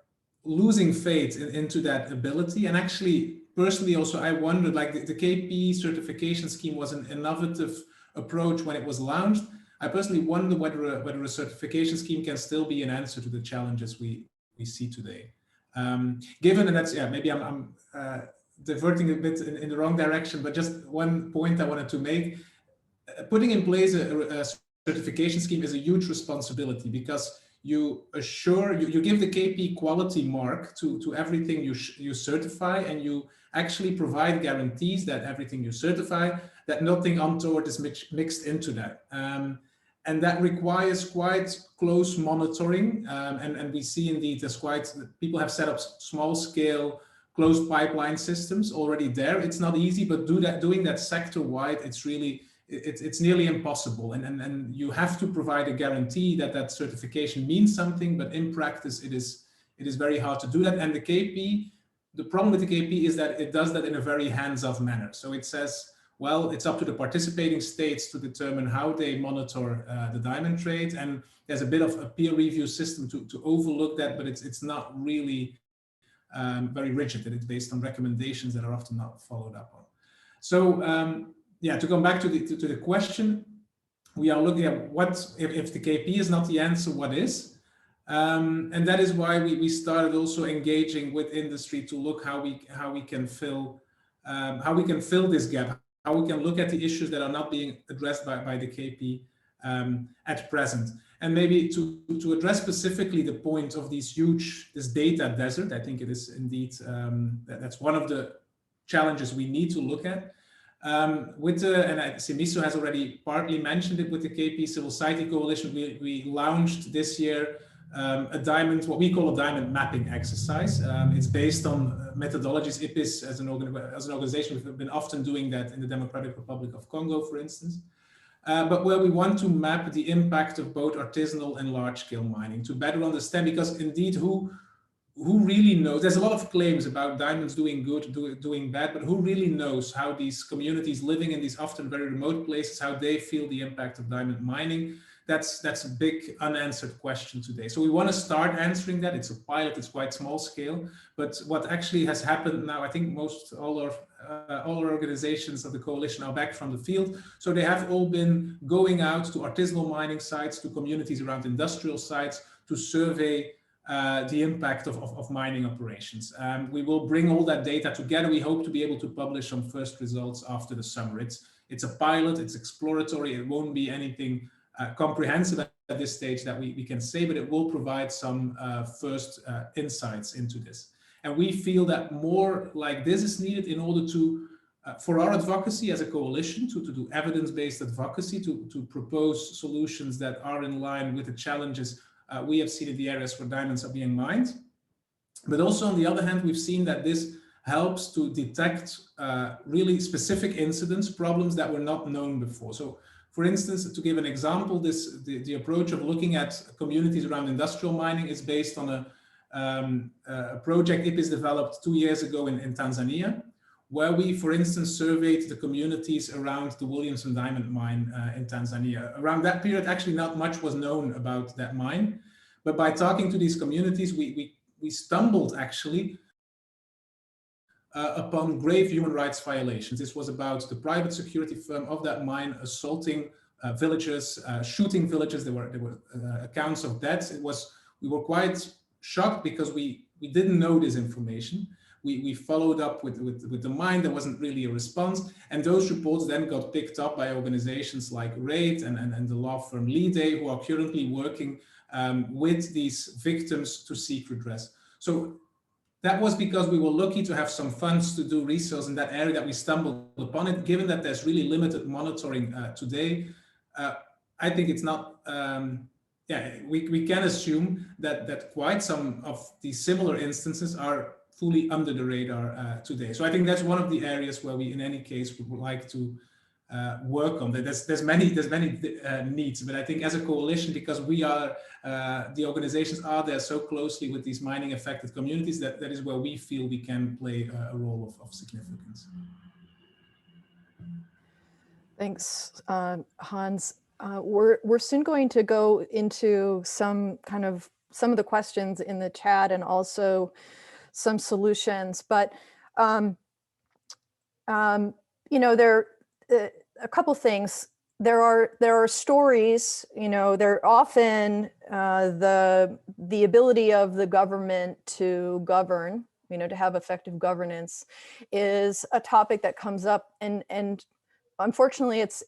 losing faith into that ability, and actually personally also I wondered, like the KP certification scheme was an innovative approach when it was launched. I personally wonder whether a certification scheme can still be an answer to the challenges we see today. Given, and that's, maybe I'm diverting a bit in the wrong direction, but just one point I wanted to make, putting in place a certification scheme is a huge responsibility, because you give the KP quality mark to everything you certify, and you actually provide guarantees that everything you certify, that nothing untoward is mixed into that. And that requires quite close monitoring. And we see indeed people have set up small scale closed pipeline systems already there. It's not easy, but doing that sector wide, it's nearly impossible, and you have to provide a guarantee that certification means something, but in practice it is very hard to do that. And the problem with the KP is that it does that in a very hands-off manner. So it says, well, it's up to the participating states to determine how they monitor the diamond trade, and there's a bit of a peer review system to overlook that, but it's not really very rigid, and it's based on recommendations that are often not followed up on. So to come back to the question, we are looking at what, if the KP is not the answer, what is? And that is why we started also engaging with industry to look how we can fill this gap, how we can look at the issues that are not being addressed by the KP at present. And maybe to address specifically the point of this data desert, I think it is indeed, that's one of the challenges we need to look at. And Simiso has already partly mentioned it with the KP Civil Society Coalition. We launched this year what we call a diamond mapping exercise. It's based on methodologies. IPIS as an organization, we've been often doing that in the Democratic Republic of Congo, for instance. But where we want to map the impact of both artisanal and large-scale mining to better understand, because indeed, who really knows? There's a lot of claims about diamonds doing good, doing bad, but who really knows how these communities living in these often very remote places, how they feel the impact of diamond mining? that's a big unanswered question today. So we want to start answering that. It's a pilot, it's quite small scale, but what actually has happened now, I think all our organizations of the coalition are back from the field. So they have all been going out to artisanal mining sites, to communities around industrial sites, to survey the impact of mining operations. We will bring all that data together. We hope to be able to publish some first results after the summer. It's a pilot, it's exploratory, it won't be anything comprehensive at this stage that we can say, but it will provide some first insights into this. And we feel that more like this is needed in order to, for our advocacy as a coalition, to do evidence-based advocacy, to propose solutions that are in line with the challenges we have seen in the areas where diamonds are being mined. But also on the other hand, we've seen that this helps to detect really specific incidents, problems that were not known before. So for instance, to give an example, the approach of looking at communities around industrial mining is based on a project IPIS developed 2 years ago in Tanzania, where we, for instance, surveyed the communities around the Williamson diamond mine in Tanzania. Around that period, actually not much was known about that mine, but by talking to these communities, we stumbled actually upon grave human rights violations. This was about the private security firm of that mine assaulting villagers, shooting villagers. There were accounts of deaths. We were quite shocked because we didn't know this information. We followed up with the mine. There wasn't really a response, and those reports then got picked up by organizations like RAID and the law firm Lide, who are currently working with these victims to seek redress. So that was because we were lucky to have some funds to do research in that area that we stumbled upon it. Given that there's really limited monitoring today, I think it's not, we can assume that quite some of these similar instances are fully under the radar today. So I think that's one of the areas where we, in any case, would like to work on. There's many needs, but I think as a coalition, because we are the organizations are there so closely with these mining affected communities, that is where we feel we can play a role of significance. Thanks, Hans. We're soon going to go into some of the questions in the chat and also some solutions, but you know, there a couple things. There are stories, you know, they're often the ability of the government to govern, you know, to have effective governance is a topic that comes up, and unfortunately it's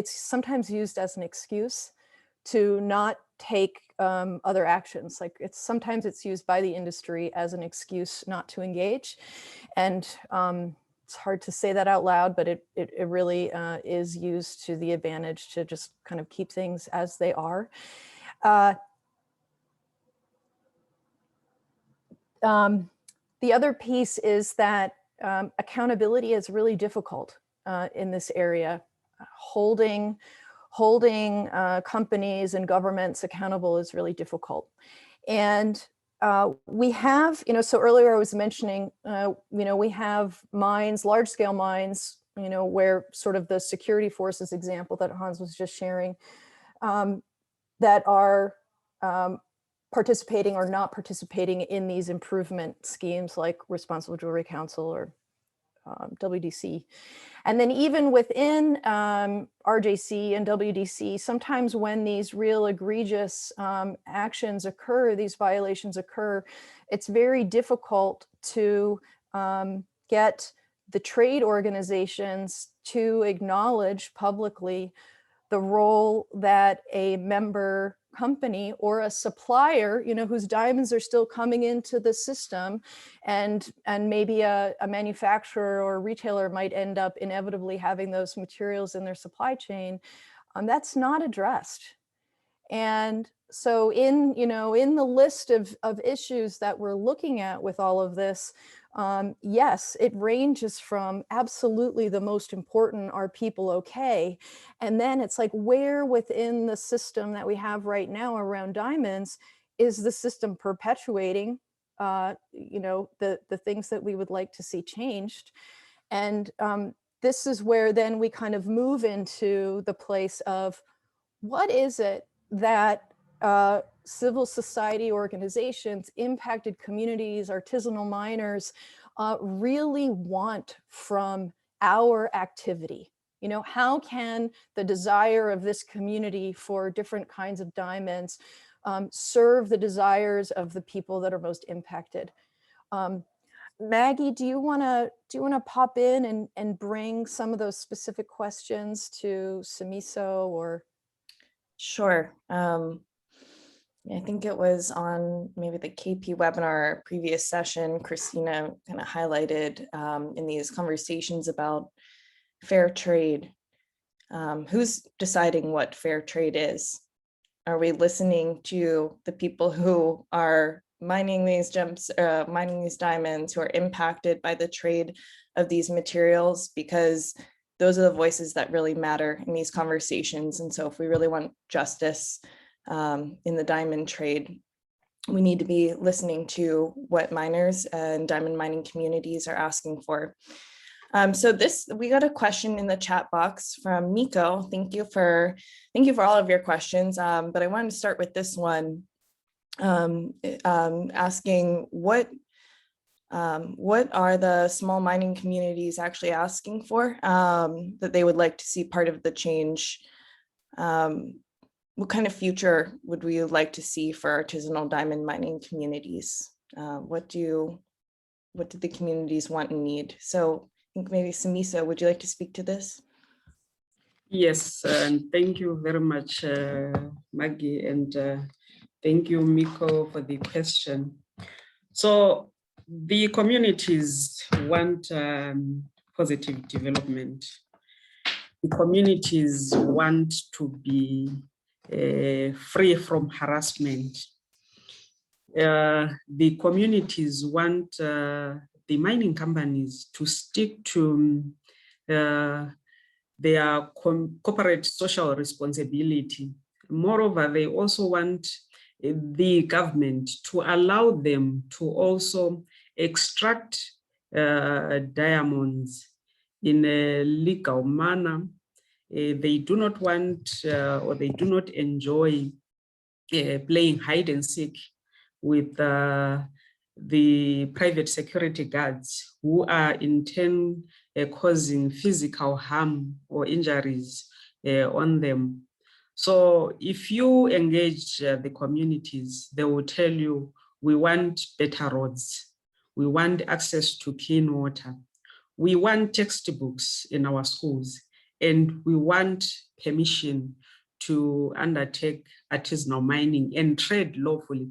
sometimes used as an excuse to not take other actions. Like sometimes it's used by the industry as an excuse not to engage, and it's hard to say that out loud, but it really is used to the advantage to just kind of keep things as they are. The other piece is that accountability is really difficult in this area. Holding companies and governments accountable is really difficult. And we have, you know, so earlier I was mentioning, you know, we have mines, large scale mines, you know, where sort of the security forces example that Hans was just sharing, that are participating or not participating in these improvement schemes like Responsible Jewelry Council or WDC. And then even within RJC and WDC, sometimes when these real egregious actions occur, these violations occur, it's very difficult to get the trade organizations to acknowledge publicly the role that a member company or a supplier, you know, whose diamonds are still coming into the system, and maybe a manufacturer or a retailer might end up inevitably having those materials in their supply chain, that's not addressed. And so in the list of issues that we're looking at with all of this, yes, it ranges from absolutely the most important, are people okay? And then it's like, where within the system that we have right now around diamonds is the system perpetuating, you know, the things that we would like to see changed? And this is where then we kind of move into the place of, what is it that civil society organizations, impacted communities, artisanal miners really want from our activity? You know, how can the desire of this community for different kinds of diamonds serve the desires of the people that are most impacted? Maggie, do you want to pop in and bring some of those specific questions to Samiso or? Sure. I think it was on maybe the KP webinar previous session, Christina kind of highlighted in these conversations about fair trade. Who's deciding what fair trade is? Are we listening to the people who are mining these gems, mining these diamonds, who are impacted by the trade of these materials? Because those are the voices that really matter in these conversations. And so if we really want justice in the diamond trade, we need to be listening to what miners and diamond mining communities are asking for. So we got a question in the chat box from Nico. Thank you for all of your questions. But I wanted to start with this one, asking what are the small mining communities actually asking for that they would like to see part of the change? What kind of future would we like to see for artisanal diamond mining communities? What do the communities want and need? So I think maybe Samiso, would you like to speak to this? Yes, and thank you very much, Maggie, and thank you, Miko, for the question. So the communities want positive development. The communities want to be free from harassment. The communities want the mining companies to stick to their corporate social responsibility. Moreover, they also want the government to allow them to also extract diamonds in a legal manner. They do not want or they do not enjoy playing hide and seek with the private security guards, who are in turn causing physical harm or injuries on them. So if you engage the communities, they will tell you, we want better roads, we want access to clean water, we want textbooks in our schools, and we want permission to undertake artisanal mining and trade lawfully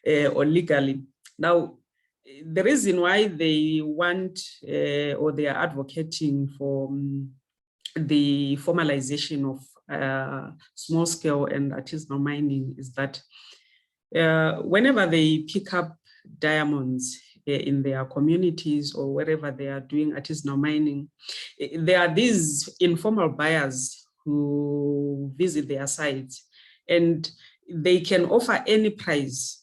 or legally. Now, the reason why they want or they are advocating for the formalization of small scale and artisanal mining is that whenever they pick up diamonds in their communities or wherever they are doing artisanal mining, there are these informal buyers who visit their sites, and they can offer any price.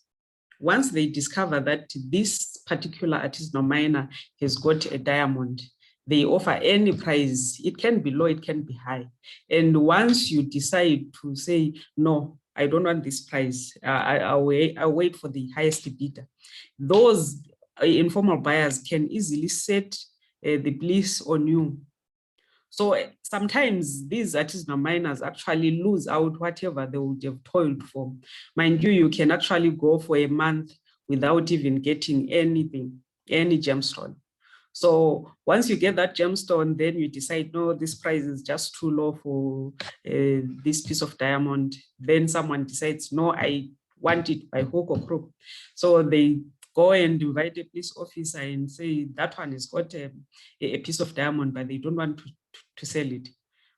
Once they discover that this particular artisanal miner has got a diamond, they offer any price. It can be low, it can be high. And once you decide to say, no, I don't want this price, I'll wait for the highest bidder, those informal buyers can easily set the bliss on you. So sometimes these artisanal miners actually lose out whatever they would have toiled for. Mind you, you can actually go for a month without even getting anything, any gemstone. So once you get that gemstone, then you decide, no, this price is just too low for this piece of diamond. Then someone decides, no, I want it by hook or crook. So they go and invite a police officer and say, that one has got a piece of diamond, but they don't want to sell it.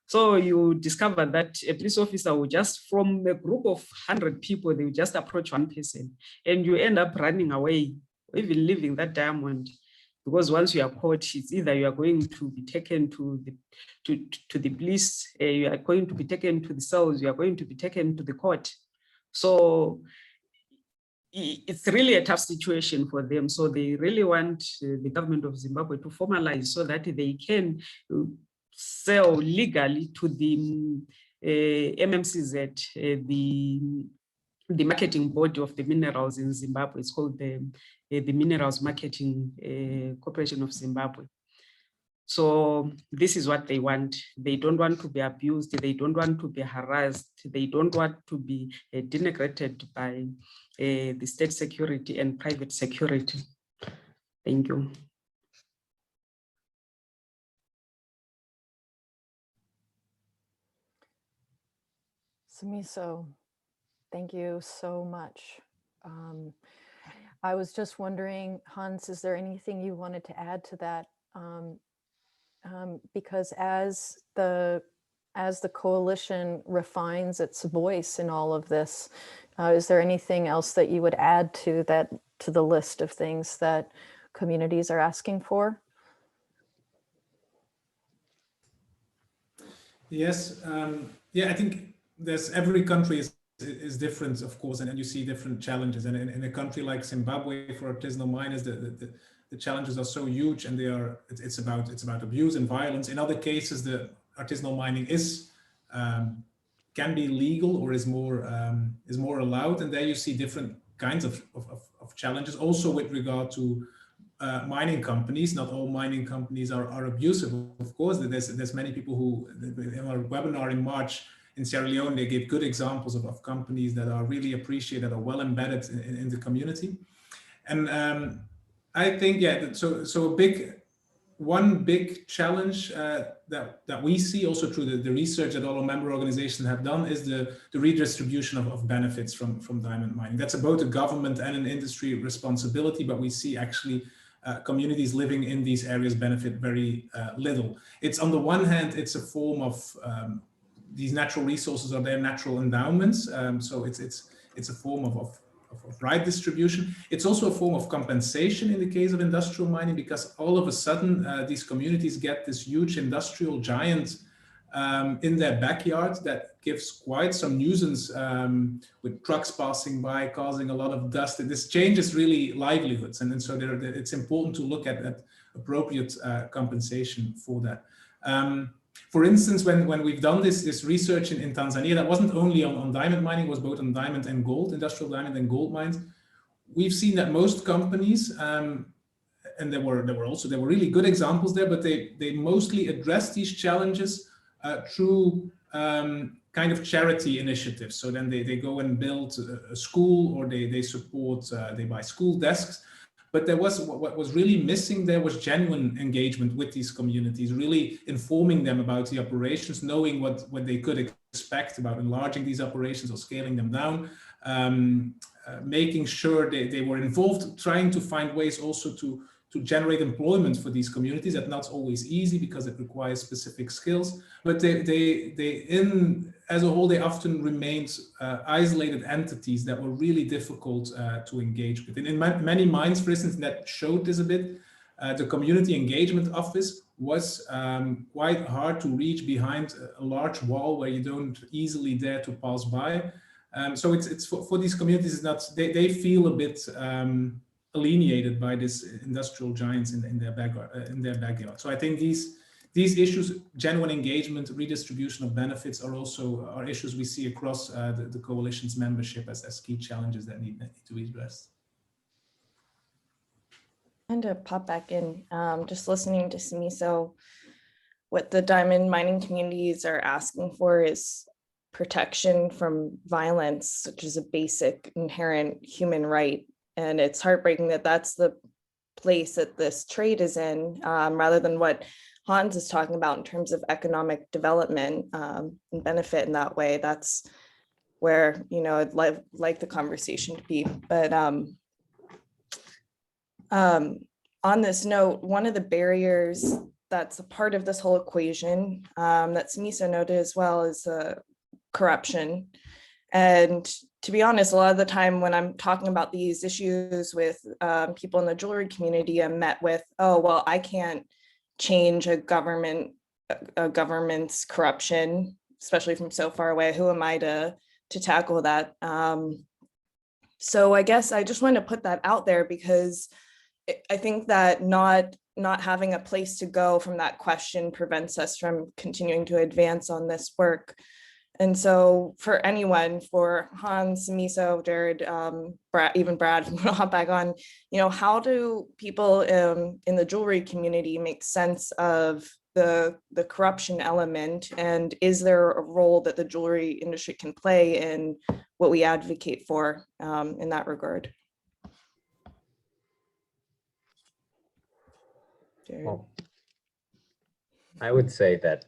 So you discover that a police officer will just, from a group of 100 people, they will just approach one person, and you end up running away, even leaving that diamond. Because once you are caught, it's either you are going to be taken to the police, you are going to be taken to the cells, you are going to be taken to the court. So it's really a tough situation for them. So they really want the government of Zimbabwe to formalize so that they can sell legally to the MMCZ, the marketing body of the minerals in Zimbabwe. It's called the Minerals Marketing Corporation of Zimbabwe. So this is what they want. They don't want to be abused. They don't want to be harassed. They don't want to be denigrated by the state security and private security. Thank you. Simiso, thank you so much. I was just wondering, Hans, is there anything you wanted to add to that? Because as the coalition refines its voice in all of this, is there anything else that you would add to the list of things that communities are asking for? Yes, yeah, I think every country is different, of course, and you see different challenges. And in a country like Zimbabwe, for artisanal miners, the challenges are so huge, and it's about abuse and violence. In other cases, the artisanal mining can be legal or is more allowed, and there you see different kinds of challenges. Also, with regard to mining companies, not all mining companies are abusive. Of course, there's many people who, in our webinar in March in Sierra Leone, they gave good examples of companies that are really appreciated, that are well embedded in the community. And I think, yeah, so one big challenge that we see also through the research that all our member organizations have done is the redistribution of benefits from diamond mining. That's both a government and an industry responsibility, but we see actually communities living in these areas benefit very little. It's, on the one hand, it's a form of these natural resources are their natural endowments, so it's a form of right distribution. It's also a form of compensation in the case of industrial mining, because all of a sudden these communities get this huge industrial giant in their backyard that gives quite some nuisance, with trucks passing by, causing a lot of dust. And this changes really livelihoods. And so it's important to look at appropriate compensation for that. For instance, when we've done this research in Tanzania, that wasn't only on diamond mining, it was both on diamond and gold, industrial diamond and gold mines. We've seen that most companies, and there were really good examples there, but they mostly address these challenges through kind of charity initiatives. So then they go and build a school, or they support, they buy school desks. But what was really missing there was genuine engagement with these communities, really informing them about the operations, knowing what they could expect about enlarging these operations or scaling them down, making sure they were involved, trying to find ways also to generate employment for these communities. That's not always easy because it requires specific skills, but as a whole, they often remained isolated entities that were really difficult to engage with. And in many mines, for instance, that showed this a bit, the community engagement office was quite hard to reach behind a large wall where you don't easily dare to pass by. So it's for these communities, it's not, they feel a bit alienated by this industrial giants in their backyard. So I think these issues, genuine engagement, redistribution of benefits, are issues we see across the coalition's membership as key challenges that need to be addressed. And to pop back in, just listening to Simiso, what the diamond mining communities are asking for is protection from violence, which is a basic inherent human right. And it's heartbreaking that that's the place that this trade is in, rather than what Hans is talking about in terms of economic development and benefit in that way. That's where, I'd like the conversation to be. But on this note, one of the barriers that's a part of this whole equation that Simiso noted as well is corruption. And to be honest, a lot of the time when I'm talking about these issues with people in the jewelry community, I'm met with, oh, well, I can't change a government's corruption, especially from so far away. Who am I to tackle that? So I guess I just want to put that out there, because I think that not having a place to go from that question prevents us from continuing to advance on this work. And so for anyone, for Hans, Miso, Jared, Brad, even Brad, we'll hop back on, how do people in the jewelry community make sense of the corruption element? And is there a role that the jewelry industry can play in what we advocate for in that regard? Jared. Well, I would say that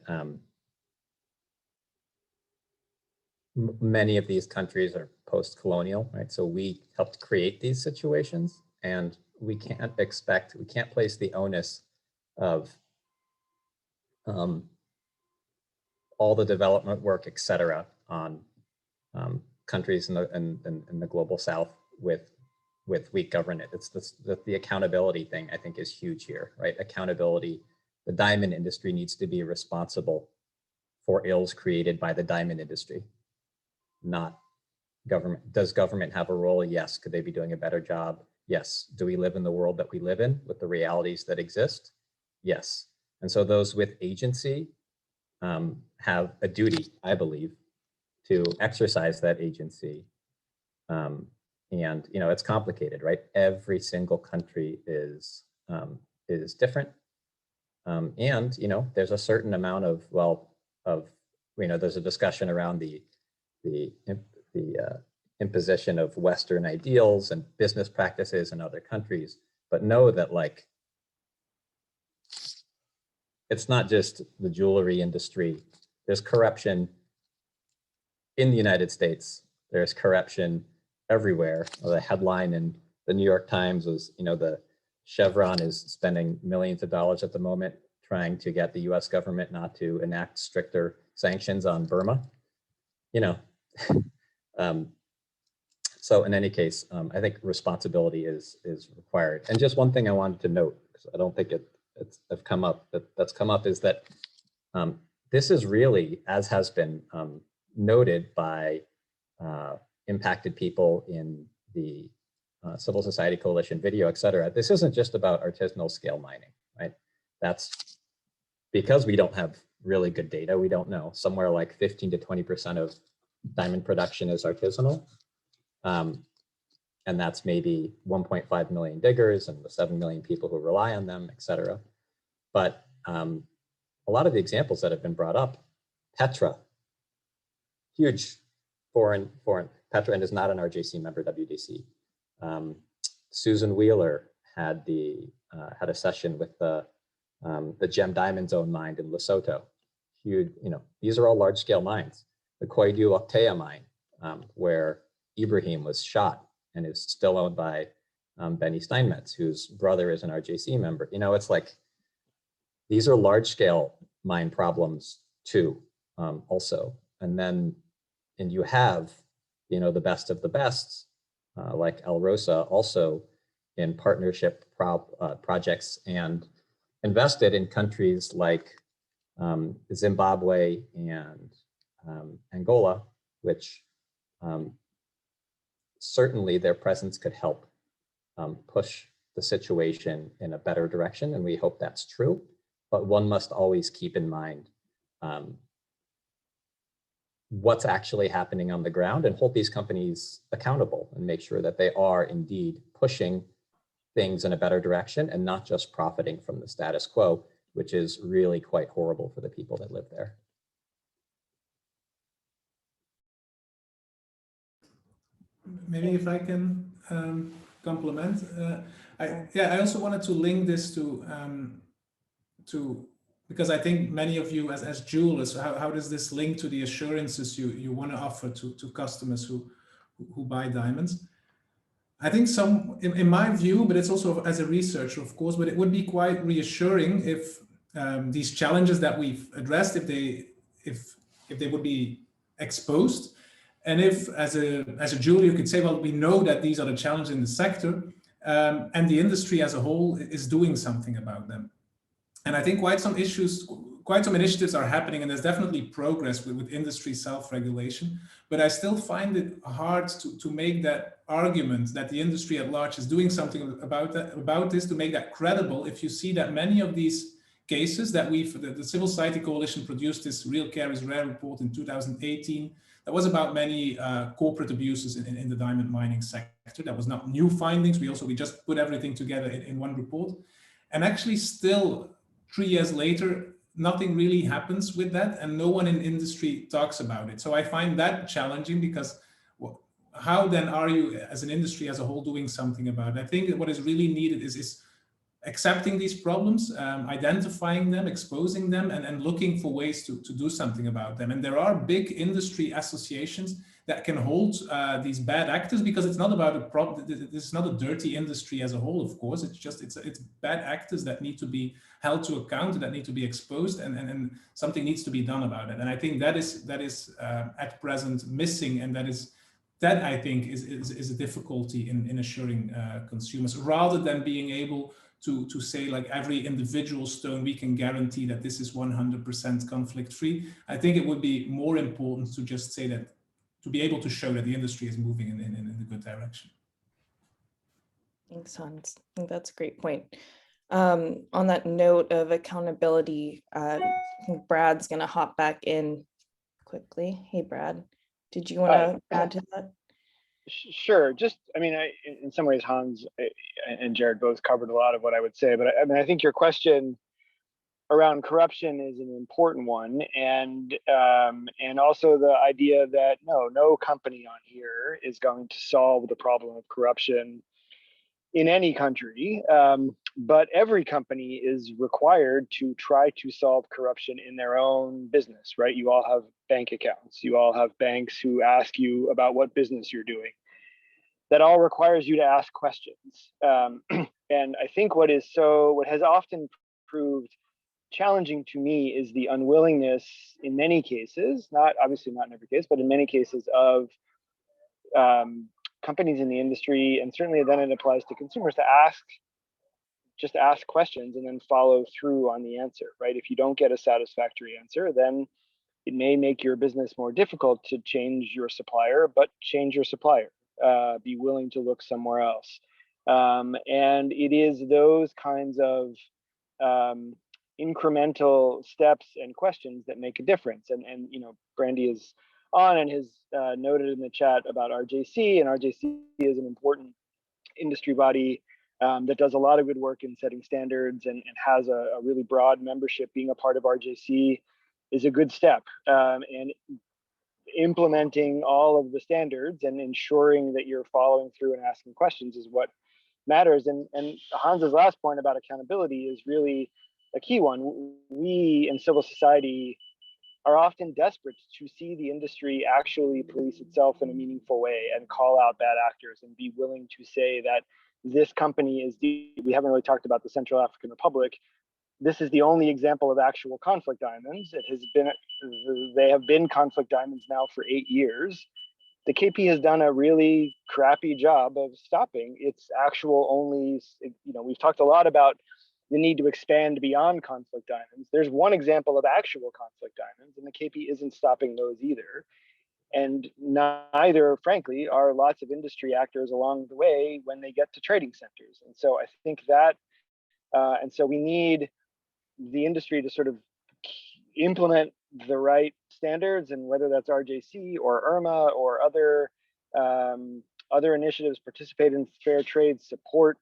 many of these countries are post-colonial, right? So we helped create these situations, and we can't place the onus of all the development work, et cetera, on countries in the global South with weak governance. It's the accountability thing, I think, is huge here, right? Accountability. The diamond industry needs to be responsible for ills created by the diamond industry, not government. Does government have a role? Yes. Could they be doing a better job? Yes. Do we live in the world that we live in with the realities that exist? Yes. And so those with agency have a duty, I believe, to exercise that agency. And it's complicated, right? Every single country is different. And there's a certain amount of there's a discussion around the imposition of Western ideals and business practices in other countries, but know that it's not just the jewelry industry. There's corruption in the United States. There's corruption everywhere. The headline in the New York Times was, the Chevron is spending millions of dollars at the moment trying to get the US government not to enact stricter sanctions on Burma. So in any case, I think responsibility is required. And just one thing I wanted to note, because I don't think that's come up is that this is really, as has been noted by impacted people in the Civil Society Coalition video, et cetera. This isn't just about artisanal scale mining, right? That's because we don't have really good data. We don't know. Somewhere like 15 to 20% of diamond production is artisanal. And that's maybe 1.5 million diggers and the 7 million people who rely on them, et cetera. But a lot of the examples that have been brought up, Petra, huge foreign, Petra, and is not an RJC member, WDC. Susan Wheeler had a session with the Gem Diamond Zone mine in Lesotho. Huge, these are all large scale mines. The Koidu Oktea mine, where Ibrahim was shot and is still owned by Benny Steinmetz, whose brother is an RJC member. It's like, these are large scale mine problems too, also. And you have, the best of the best, like El Rosa, also in partnership projects and invested in countries like Zimbabwe and Angola, which certainly their presence could help push the situation in a better direction, and we hope that's true. But one must always keep in mind what's actually happening on the ground and hold these companies accountable and make sure that they are indeed pushing things in a better direction and not just profiting from the status quo, which is really quite horrible for the people that live there. Maybe if I can complement, I also wanted to link this to because I think many of you as jewelers, how does this link to the assurances you want to offer to customers who buy diamonds? I think in my view, but it's also as a researcher, of course, but it would be quite reassuring if these challenges that we've addressed, if they would be exposed. And if as a jeweler, you could say, well, we know that these are the challenges in the sector, and the industry as a whole is doing something about them. And I think quite some initiatives are happening, and there's definitely progress with industry self-regulation. But I still find it hard to make that argument that the industry at large is doing something about this, to make that credible, if you see that many of these cases that the Civil Society Coalition produced this Real Care is Rare report in 2018. That was about many corporate abuses in the diamond mining sector. That was not new findings. We just put everything together in one report. And actually still 3 years later, nothing really happens with that and no one in industry talks about it. So I find that challenging because how then are you as an industry as a whole doing something about it? I think that what is really needed is accepting these problems, identifying them, exposing them, and looking for ways to do something about them. And there are big industry associations that can hold these bad actors, because it's not about a problem. This is not a dirty industry as a whole, of course. It's just it's bad actors that need to be held to account, that need to be exposed, and something needs to be done about it. And I think that is at present missing, and that I think is a difficulty in assuring consumers, rather than being able to say, like, every individual stone we can guarantee that this is 100% conflict free. I think it would be more important to just say that, to be able to show that the industry is moving in the good direction. Thanks, Hans. I think that's a great point. On that note of accountability, I think Brad's going to hop back in quickly. Hey, Brad, did you want to add to that? Sure. Just, I mean, in some ways, Hans and Jared both covered a lot of what I would say, but I think your question around corruption is an important one, and also the idea that no company on here is going to solve the problem of corruption in any country, but every company is required to try to solve corruption in their own business, right? You all have bank accounts, you all have banks who ask you about what business you're doing. That all requires you to ask questions. And I think what has often proved challenging to me is the unwillingness in many cases, obviously not in every case, but in many cases, of companies in the industry, and certainly then it applies to consumers, to just ask questions and then follow through on the answer, right? If you don't get a satisfactory answer, then it may make your business more difficult to change your supplier, but change your supplier. Be willing to look somewhere else. And it is those kinds of incremental steps and questions that make a difference. And Brandy is on and has noted in the chat about RJC, and RJC is an important industry body that does a lot of good work in setting standards and has a really broad membership. Being a part of RJC is a good step, and implementing all of the standards and ensuring that you're following through and asking questions is what matters. And Hans's last point about accountability is really a key one. We in civil society are often desperate to see the industry actually police itself in a meaningful way and call out bad actors and be willing to say that this company is, we haven't really talked about the Central African Republic. This is the only example of actual conflict diamonds. They have been conflict diamonds now for 8 years. The KP has done a really crappy job of stopping its actual only, we've talked a lot about the need to expand beyond conflict diamonds. There's one example of actual conflict diamonds, and the KP isn't stopping those either. And neither, frankly, are lots of industry actors along the way when they get to trading centers. And so I think that, and so we need the industry to sort of implement the right standards, and whether that's RJC or IRMA or other initiatives, participate in fair trade, support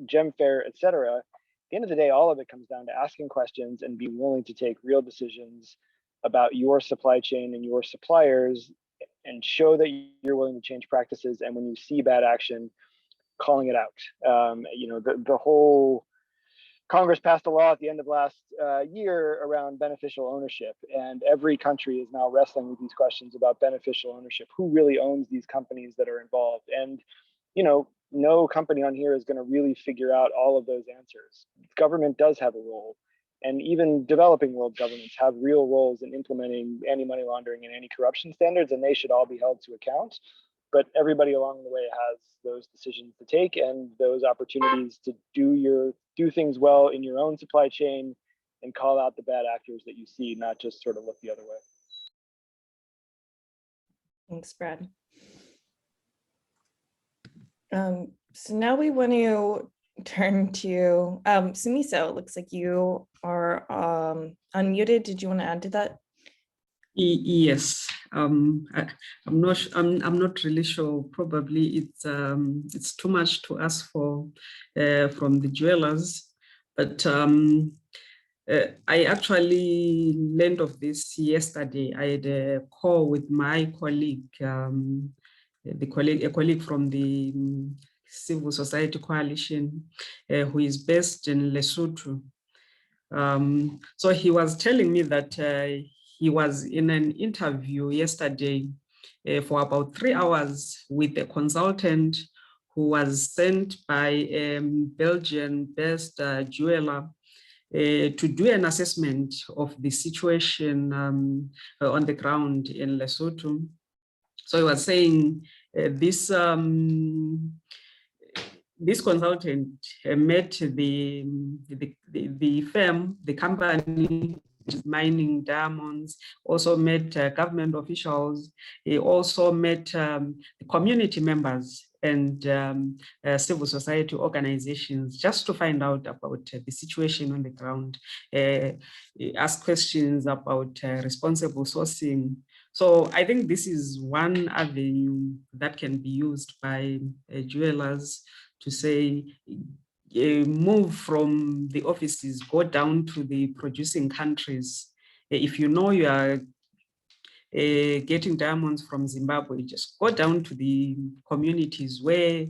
GemFair, et cetera. At the end of the day, all of it comes down to asking questions and being willing to take real decisions about your supply chain and your suppliers, and show that you're willing to change practices. And when you see bad action, calling it out. The whole Congress passed a law at the end of last year around beneficial ownership, and every country is now wrestling with these questions about beneficial ownership. Who really owns these companies that are involved? And no company on here is going to really figure out all of those answers. Government does have a role, and even developing world governments have real roles in implementing anti-money laundering and anti-corruption standards, and they should all be held to account. But everybody along the way has those decisions to take and those opportunities to do things well in your own supply chain and call out the bad actors that you see, not just sort of look the other way. Thanks, Brad. So now we want to turn to Sumiso. It looks like you are unmuted. Did you want to add to that? Yes, I'm not really sure. Probably it's too much to ask for from the jewelers, but I actually learned of this yesterday. I had a call with my colleague, a colleague from the Civil Society Coalition, who is based in Lesotho. So he was telling me that he was in an interview yesterday for about 3 hours with a consultant who was sent by a Belgian-based jeweler to do an assessment of the situation on the ground in Lesotho. So he was saying this consultant met the firm, the company mining diamonds, also met government officials. He also met the community members and civil society organizations just to find out about the situation on the ground, ask questions about responsible sourcing. So I think this is one avenue that can be used by jewelers to say, move from the offices, go down to the producing countries. If you know you are getting diamonds from Zimbabwe, just go down to the communities where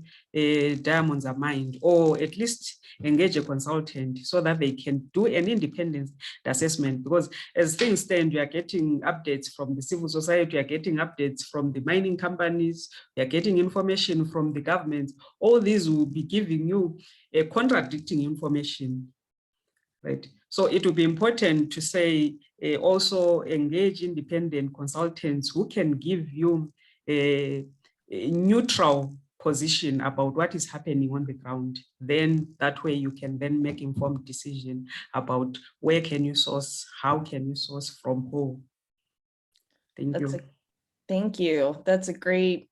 diamonds are mined, or at least engage a consultant so that they can do an independent assessment. Because as things stand, you are getting updates from the civil society, you are getting updates from the mining companies, you are getting information from the government. All these will be giving you a contradicting information, right? So it will be important to say, also engage independent consultants who can give you a neutral position about what is happening on the ground. Then that way you can then make informed decision about where can you source, how can you source, from who. Thank you. Thank you. That's a great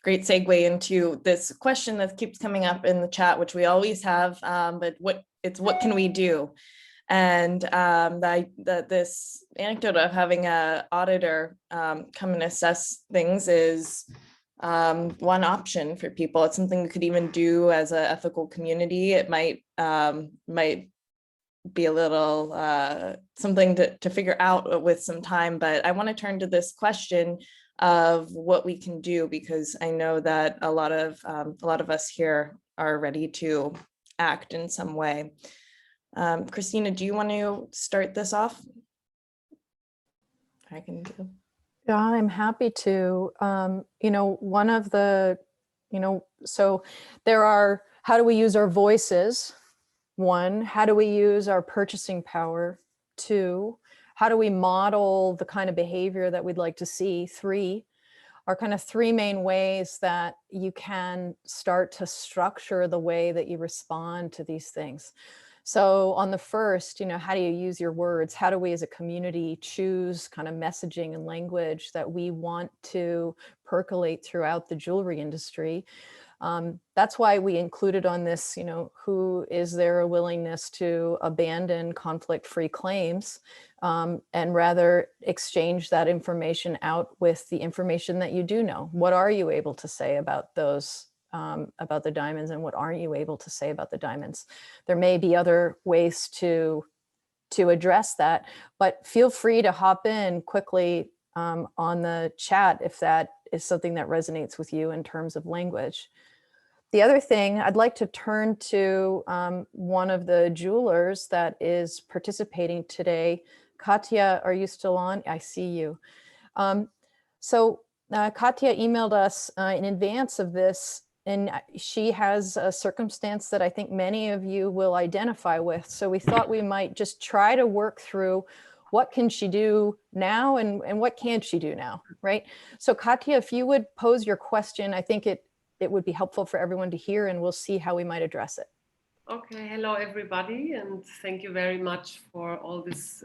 great segue into this question that keeps coming up in the chat, which we always have, but what can we do? And this anecdote of having an auditor come and assess things is one option for people. It's something we could even do as an ethical community. It might be a little something to figure out with some time, but I want to turn to this question of what we can do, because I know that a lot of us here are ready to act in some way. Christina, do you want to start this off? I can do. Yeah, I'm happy to. One of the, so there are, how do we use our voices? 1, how do we use our purchasing power? 2, how do we model the kind of behavior that we'd like to see? 3 are kind of 3 main ways that you can start to structure the way that you respond to these things. So on the first, how do you use your words? How do we as a community choose kind of messaging and language that we want to percolate throughout the jewelry industry? That's why we included on this, who is there a willingness to abandon conflict-free claims and rather exchange that information out with the information that you do know. What are you able to say about those, about the diamonds, and what aren't you able to say about the diamonds? There may be other ways to address that, but feel free to hop in quickly on the chat if that is something that resonates with you in terms of language. The other thing, I'd like to turn to one of the jewelers that is participating today. Katya, are you still on? I see you. So Katya emailed us in advance of this, and she has a circumstance that I think many of you will identify with. So we thought we might just try to work through what can she do now and what can't she do now, right? So Katya, if you would pose your question, I think it would be helpful for everyone to hear, and we'll see how we might address it. Okay, hello everybody, and thank you very much for all this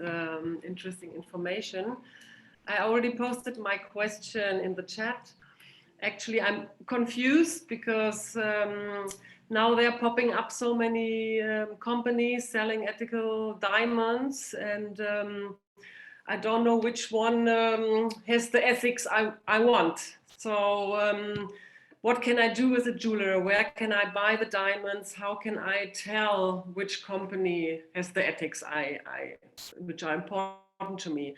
interesting information. I already posted my question in the chat. Actually, I'm confused because now there are popping up so many companies selling ethical diamonds, and I don't know which one has the ethics I want. So what can I do as a jeweler? Where can I buy the diamonds? How can I tell which company has the ethics which are important to me?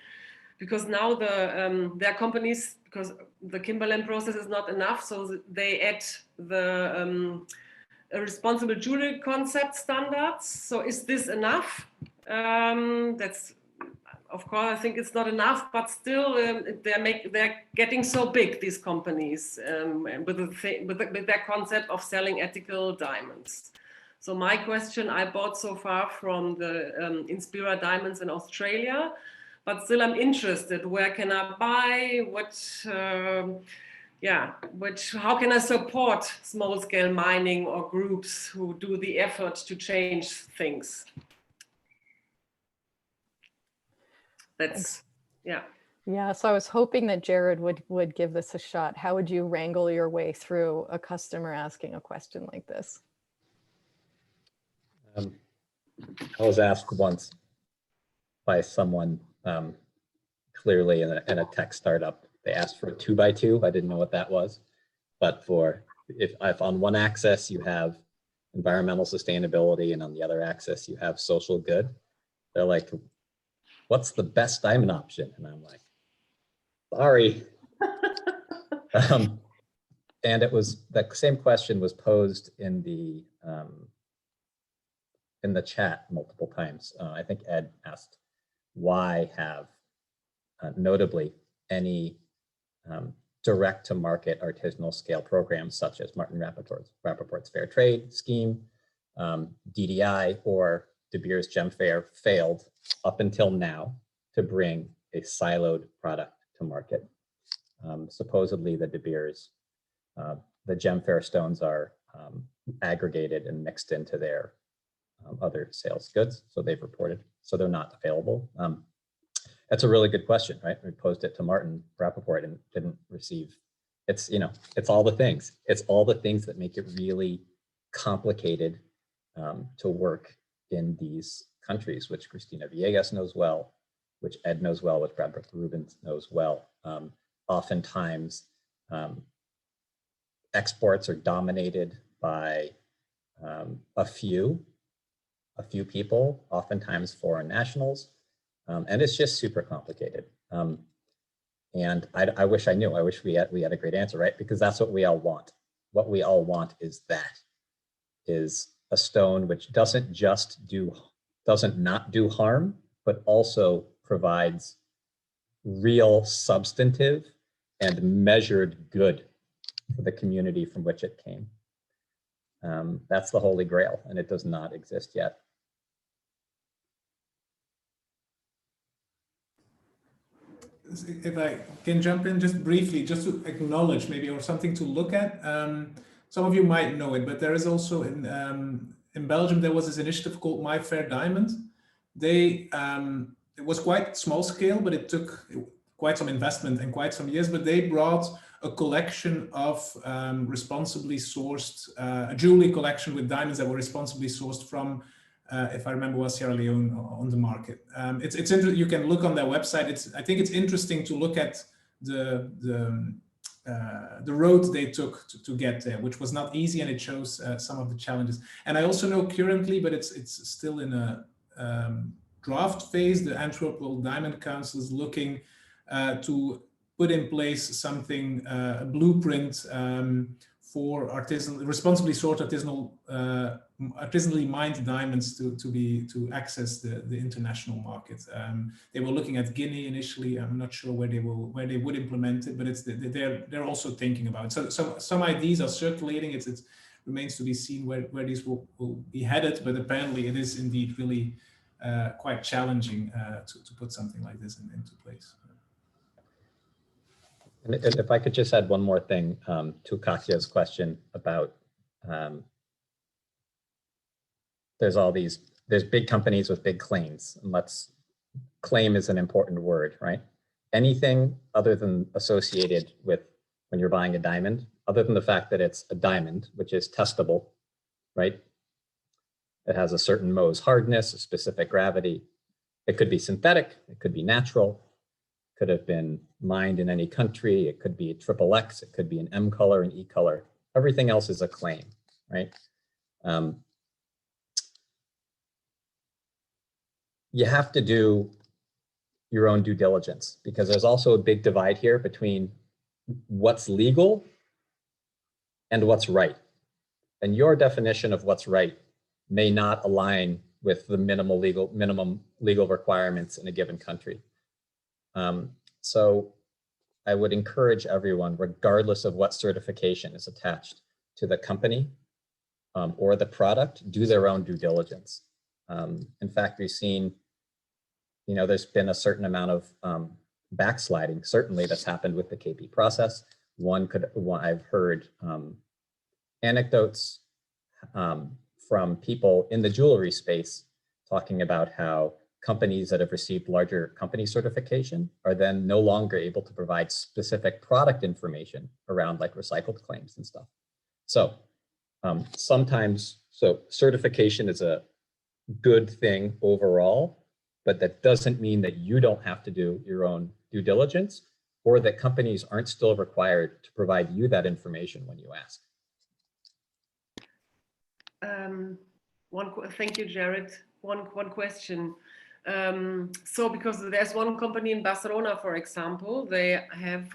Because now there are companies, because the Kimberland process is not enough, so they add the responsible jewelry concept standards. So is this enough? That's, of course, I think it's not enough, but still they're getting so big, these companies, with their concept of selling ethical diamonds. So my question, I bought so far from the Inspira diamonds in Australia, but still I'm interested. Where can I buy? How can I support small scale mining or groups who do the effort to change things? That's, yeah. Yeah, so I was hoping that Jared would give this a shot. How would you wrangle your way through a customer asking a question like this? I was asked once by someone clearly in a tech startup. They asked for a 2x2. I didn't know what that was, but if on one axis you have environmental sustainability and on the other axis you have social good, they're like, what's the best diamond option? And I'm like, sorry. And it was, that same question was posed in the chat multiple times. I think Ed asked, why have notably any direct to market artisanal scale programs such as Martin Rappaport's Fair Trade Scheme, DDI, or De Beers Gem Fair failed up until now to bring a siloed product to market. Supposedly the De Beers, the Gem Fair stones are aggregated and mixed into their other sales goods. So they've reported, so they're not available. That's a really good question, right? We posed it to Martin Rappaport and didn't receive. It's, it's all the things. It's all the things that make it really complicated to work in these countries, which Cristina Villegas knows well, which Ed knows well, which Rubin knows well. Oftentimes, exports are dominated by a few people, oftentimes foreign nationals. And it's just super complicated. And I wish I knew. I wish we had a great answer, right? Because that's what we all want. What we all want is a stone which doesn't not do harm, but also provides real substantive and measured good for the community from which it came. That's the Holy Grail, and it does not exist yet. If I can jump in just briefly, just to acknowledge maybe, or something to look at. Some of you might know it, but there is also in Belgium, there was this initiative called My Fair Diamond. It was quite small scale, but it took quite some investment and quite some years, but they brought a collection of responsibly sourced, a jewelry collection with diamonds that were responsibly sourced from, if I remember well, Sierra Leone on the market. It's interesting. You can look on their website. I think it's interesting to look at the road they took to get there, which was not easy, and it shows some of the challenges. And I also know currently, but it's still in a draft phase, the Antwerp World Diamond Council is looking to put in place something, a blueprint for responsibly sourced artisanally mined diamonds to access the international market. They were looking at Guinea initially. I'm not sure where they would implement it, but they're also thinking about it. So some ideas are circulating. It remains to be seen where these will be headed, but apparently it is indeed really quite challenging to put something like this into place. And if I could just add one more thing to Katya's question about there's big companies with big claims, and claim is an important word, right? Anything other than associated with when you're buying a diamond, other than the fact that it's a diamond, which is testable, right? It has a certain Mohs hardness, a specific gravity. It could be synthetic, it could be natural, could have been mined in any country, it could be a XXX, it could be an M color, an E color. Everything else is a claim, right? You have to do your own due diligence, because there's also a big divide here between what's legal and what's right. And your definition of what's right may not align with the minimum legal requirements in a given country. So I would encourage everyone, regardless of what certification is attached to the company or the product, do their own due diligence. In fact, we've seen, there's been a certain amount of backsliding, certainly, that's happened with the KP process. I've heard anecdotes from people in the jewelry space talking about how companies that have received larger company certification are then no longer able to provide specific product information around like recycled claims and stuff. So so certification is a good thing overall, but that doesn't mean that you don't have to do your own due diligence, or that companies aren't still required to provide you that information when you ask. Thank you, Jared. One question. So because there's one company in Barcelona, for example, they have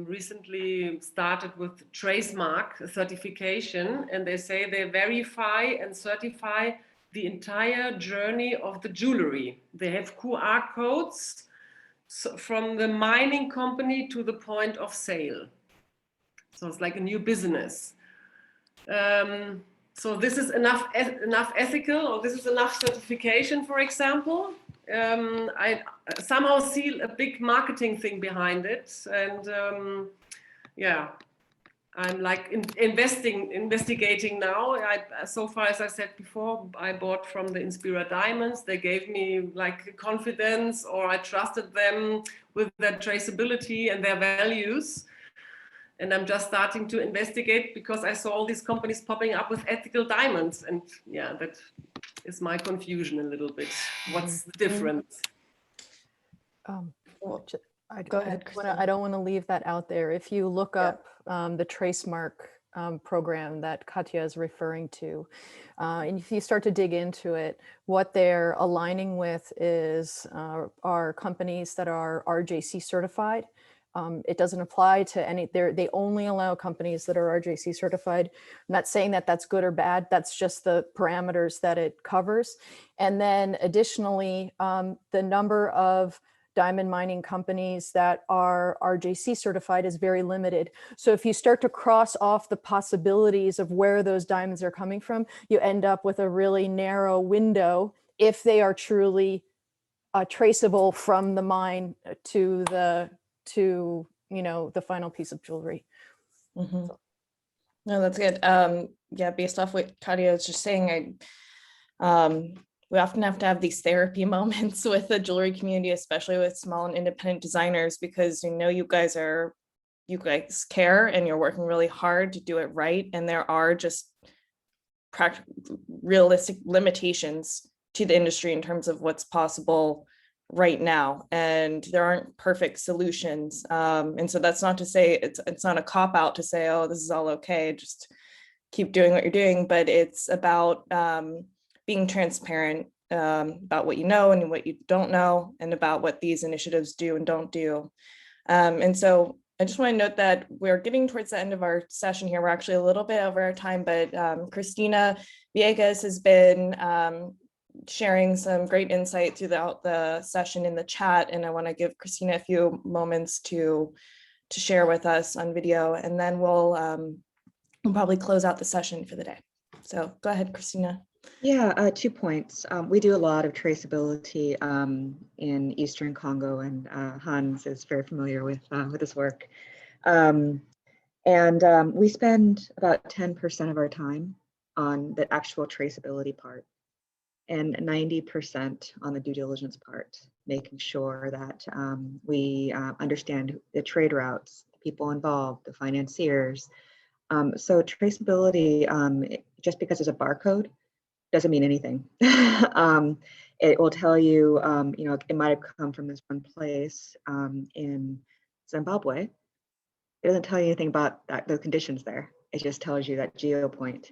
recently started with tracemark certification, and they say they verify and certify the entire journey of the jewelry. They have QR codes from the mining company to the point of sale. So it's like a new business. So this is enough ethical, or this is enough certification, for example. I somehow see a big marketing thing behind it, and yeah, I'm like investigating now. So far, as I said before, I bought from the Inspira Diamonds. They gave me like confidence, or I trusted them with their traceability and their values. And I'm just starting to investigate because I saw all these companies popping up with ethical diamonds. And yeah, that is my confusion a little bit. What's the difference? Go ahead, Christina. I don't want to leave that out there. If you look up the Tracemark program that Katja is referring to, and if you start to dig into it, what they're aligning with is are companies that are RJC certified. It doesn't apply to any, they only allow companies that are RJC certified. I'm not saying that that's good or bad, that's just the parameters that it covers. And then additionally, the number of diamond mining companies that are RJC certified is very limited. So if you start to cross off the possibilities of where those diamonds are coming from, you end up with a really narrow window if they are truly traceable from the mine to the the final piece of jewelry. Mm-hmm. No, that's good. Yeah, based off what Katja was just saying, we often have to have these therapy moments with the jewelry community, especially with small and independent designers, because you guys care and you're working really hard to do it right, and there are just realistic limitations to the industry in terms of what's possible right now, and there aren't perfect solutions, and so that's not to say it's not a cop-out to say, oh, this is all okay, just keep doing what you're doing, but it's about being transparent about what you know and what you don't know, and about what these initiatives do and don't do. And so I just want to note that we're getting towards the end of our session here. We're actually a little bit over our time, but Cristina Viegas has been sharing some great insight throughout the session in the chat, and I want to give Cristina a few moments to share with us on video, and then we'll probably close out the session for the day. So go ahead, Cristina. Yeah, 2 points. We do a lot of traceability in Eastern Congo, and Hans is very familiar with this work. We spend about 10% of our time on the actual traceability part, and 90% on the due diligence part, making sure that we understand the trade routes, the people involved, the financiers, So traceability, just because it's a barcode doesn't mean anything. It will tell you, you know, it might have come from this one place in Zimbabwe. It doesn't tell you anything about the conditions there. It just tells you that geopoint.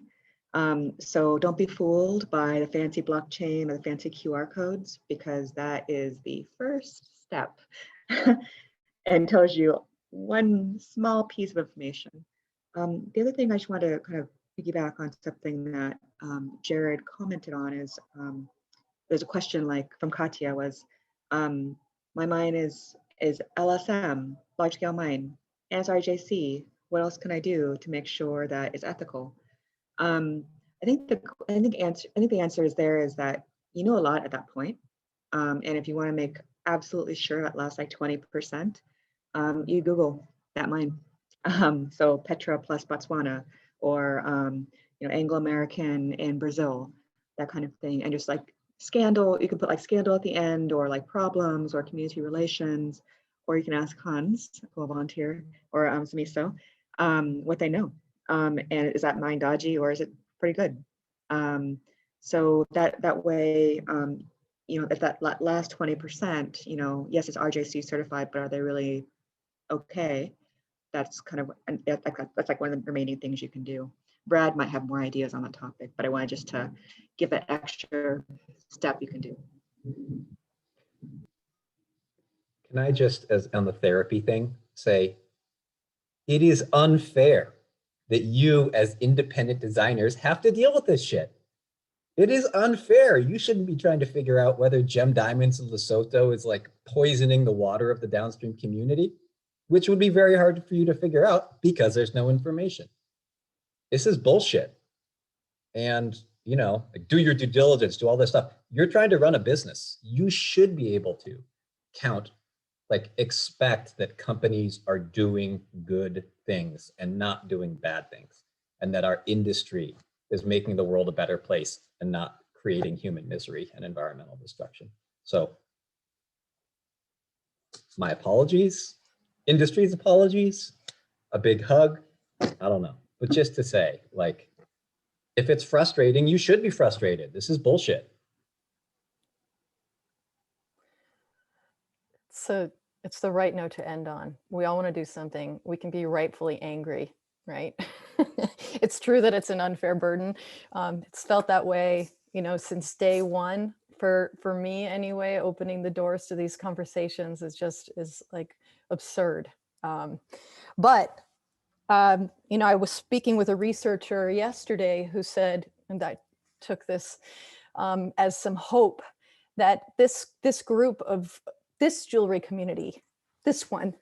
So don't be fooled by the fancy blockchain or the fancy QR codes, because that is the first step and tells you one small piece of information. The other thing I just want to kind of piggyback on something that Jared commented on is there's a question like from Katya was, my mine is LSM, large scale mine, as RJC. What else can I do to make sure that it's ethical? I think the answer is there is that you know a lot at that point, and if you want to make absolutely sure that lasts like 20%, you Google that mine. So Petra plus Botswana, or you know, Anglo-American in Brazil, that kind of thing, and just like scandal. You can put like scandal at the end, or like problems, or community relations, or you can ask Hans, who will volunteer, or Samiso, what they know. And is that mine dodgy or is it pretty good? So that way, you know, if that last 20%, you know, yes, it's RJC certified, but are they really okay? That's kind of, that's like one of the remaining things you can do. Brad might have more ideas on that topic, but I wanted just to give that extra step you can do. Can I just, as on the therapy thing, say, it is unfair that you as independent designers have to deal with this shit. It is unfair. You shouldn't be trying to figure out whether gem diamonds in Lesotho is like poisoning the water of the downstream community, which would be very hard for you to figure out because there's no information. This is bullshit. And, you know, like, do your due diligence, do all this stuff. You're trying to run a business. You should be able to count, like expect that companies are doing good things and not doing bad things, and that our industry is making the world a better place and not creating human misery and environmental destruction. So my apologies, industry's apologies, a big hug, I don't know. But just to say, like, if it's frustrating, you should be frustrated. This is bullshit. So it's the right note to end on. We all want to do something. We can be rightfully angry, right? It's true that it's an unfair burden. It's felt that way, you know, since day one. For me anyway, opening the doors to these conversations is like absurd. But you know, I was speaking with a researcher yesterday who said, and I took this as some hope, that this group of this jewelry community, this one,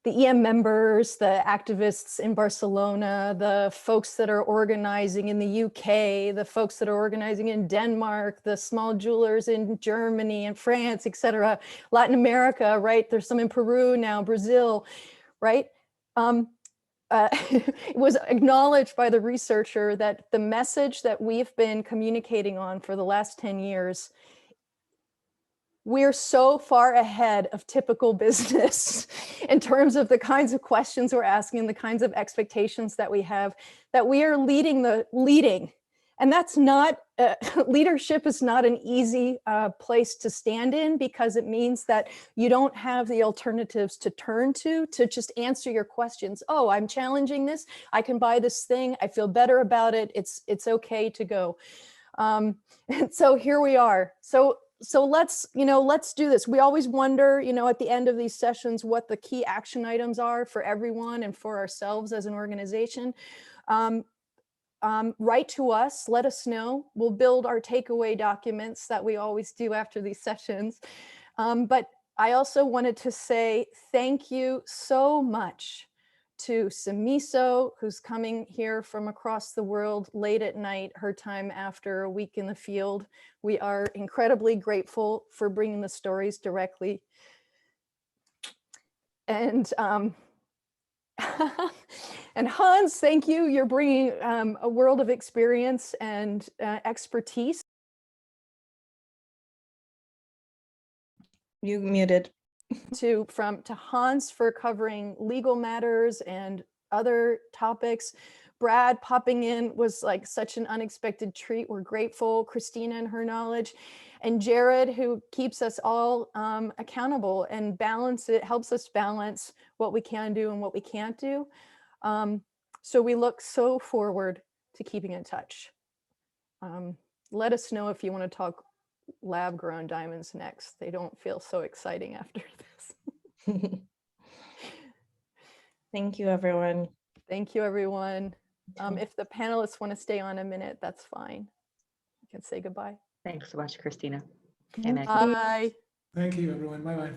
the EM members, the activists in Barcelona, the folks that are organizing in the UK, the folks that are organizing in Denmark, the small jewelers in Germany and France, etc., Latin America, right? There's some in Peru now, Brazil, right? It was acknowledged by the researcher that the message that we've been communicating on for the last 10 years, we're so far ahead of typical business in terms of the kinds of questions we're asking, the kinds of expectations that we have, that we are leading. And that's not, leadership is not an easy place to stand in, because it means that you don't have the alternatives to turn to just answer your questions. Oh, I'm challenging this. I can buy this thing. I feel better about it. It's okay to go. And so here we are. So let's do this. We always wonder, you know, at the end of these sessions, what the key action items are for everyone and for ourselves as an organization. Write to us, let us know. We'll build our takeaway documents that we always do after these sessions. But I also wanted to say thank you so much to Samiso, who's coming here from across the world late at night, her time after a week in the field. We are incredibly grateful for bringing the stories directly. And and Hans, thank you. You're bringing a world of experience and expertise. You muted. To Hans for covering legal matters and other topics. Brad popping in was like such an unexpected treat. We're grateful. Christina and her knowledge, and Jared, who keeps us all accountable and helps us balance what we can do and what we can't do. So we look so forward to keeping in touch. Let us know if you want to talk lab grown diamonds next. They don't feel so exciting after this. Thank you, everyone. Thank you, everyone. If the panelists want to stay on a minute, that's fine. You can say goodbye. Thanks so much, Christina. Bye. Thank you, everyone. Bye-bye.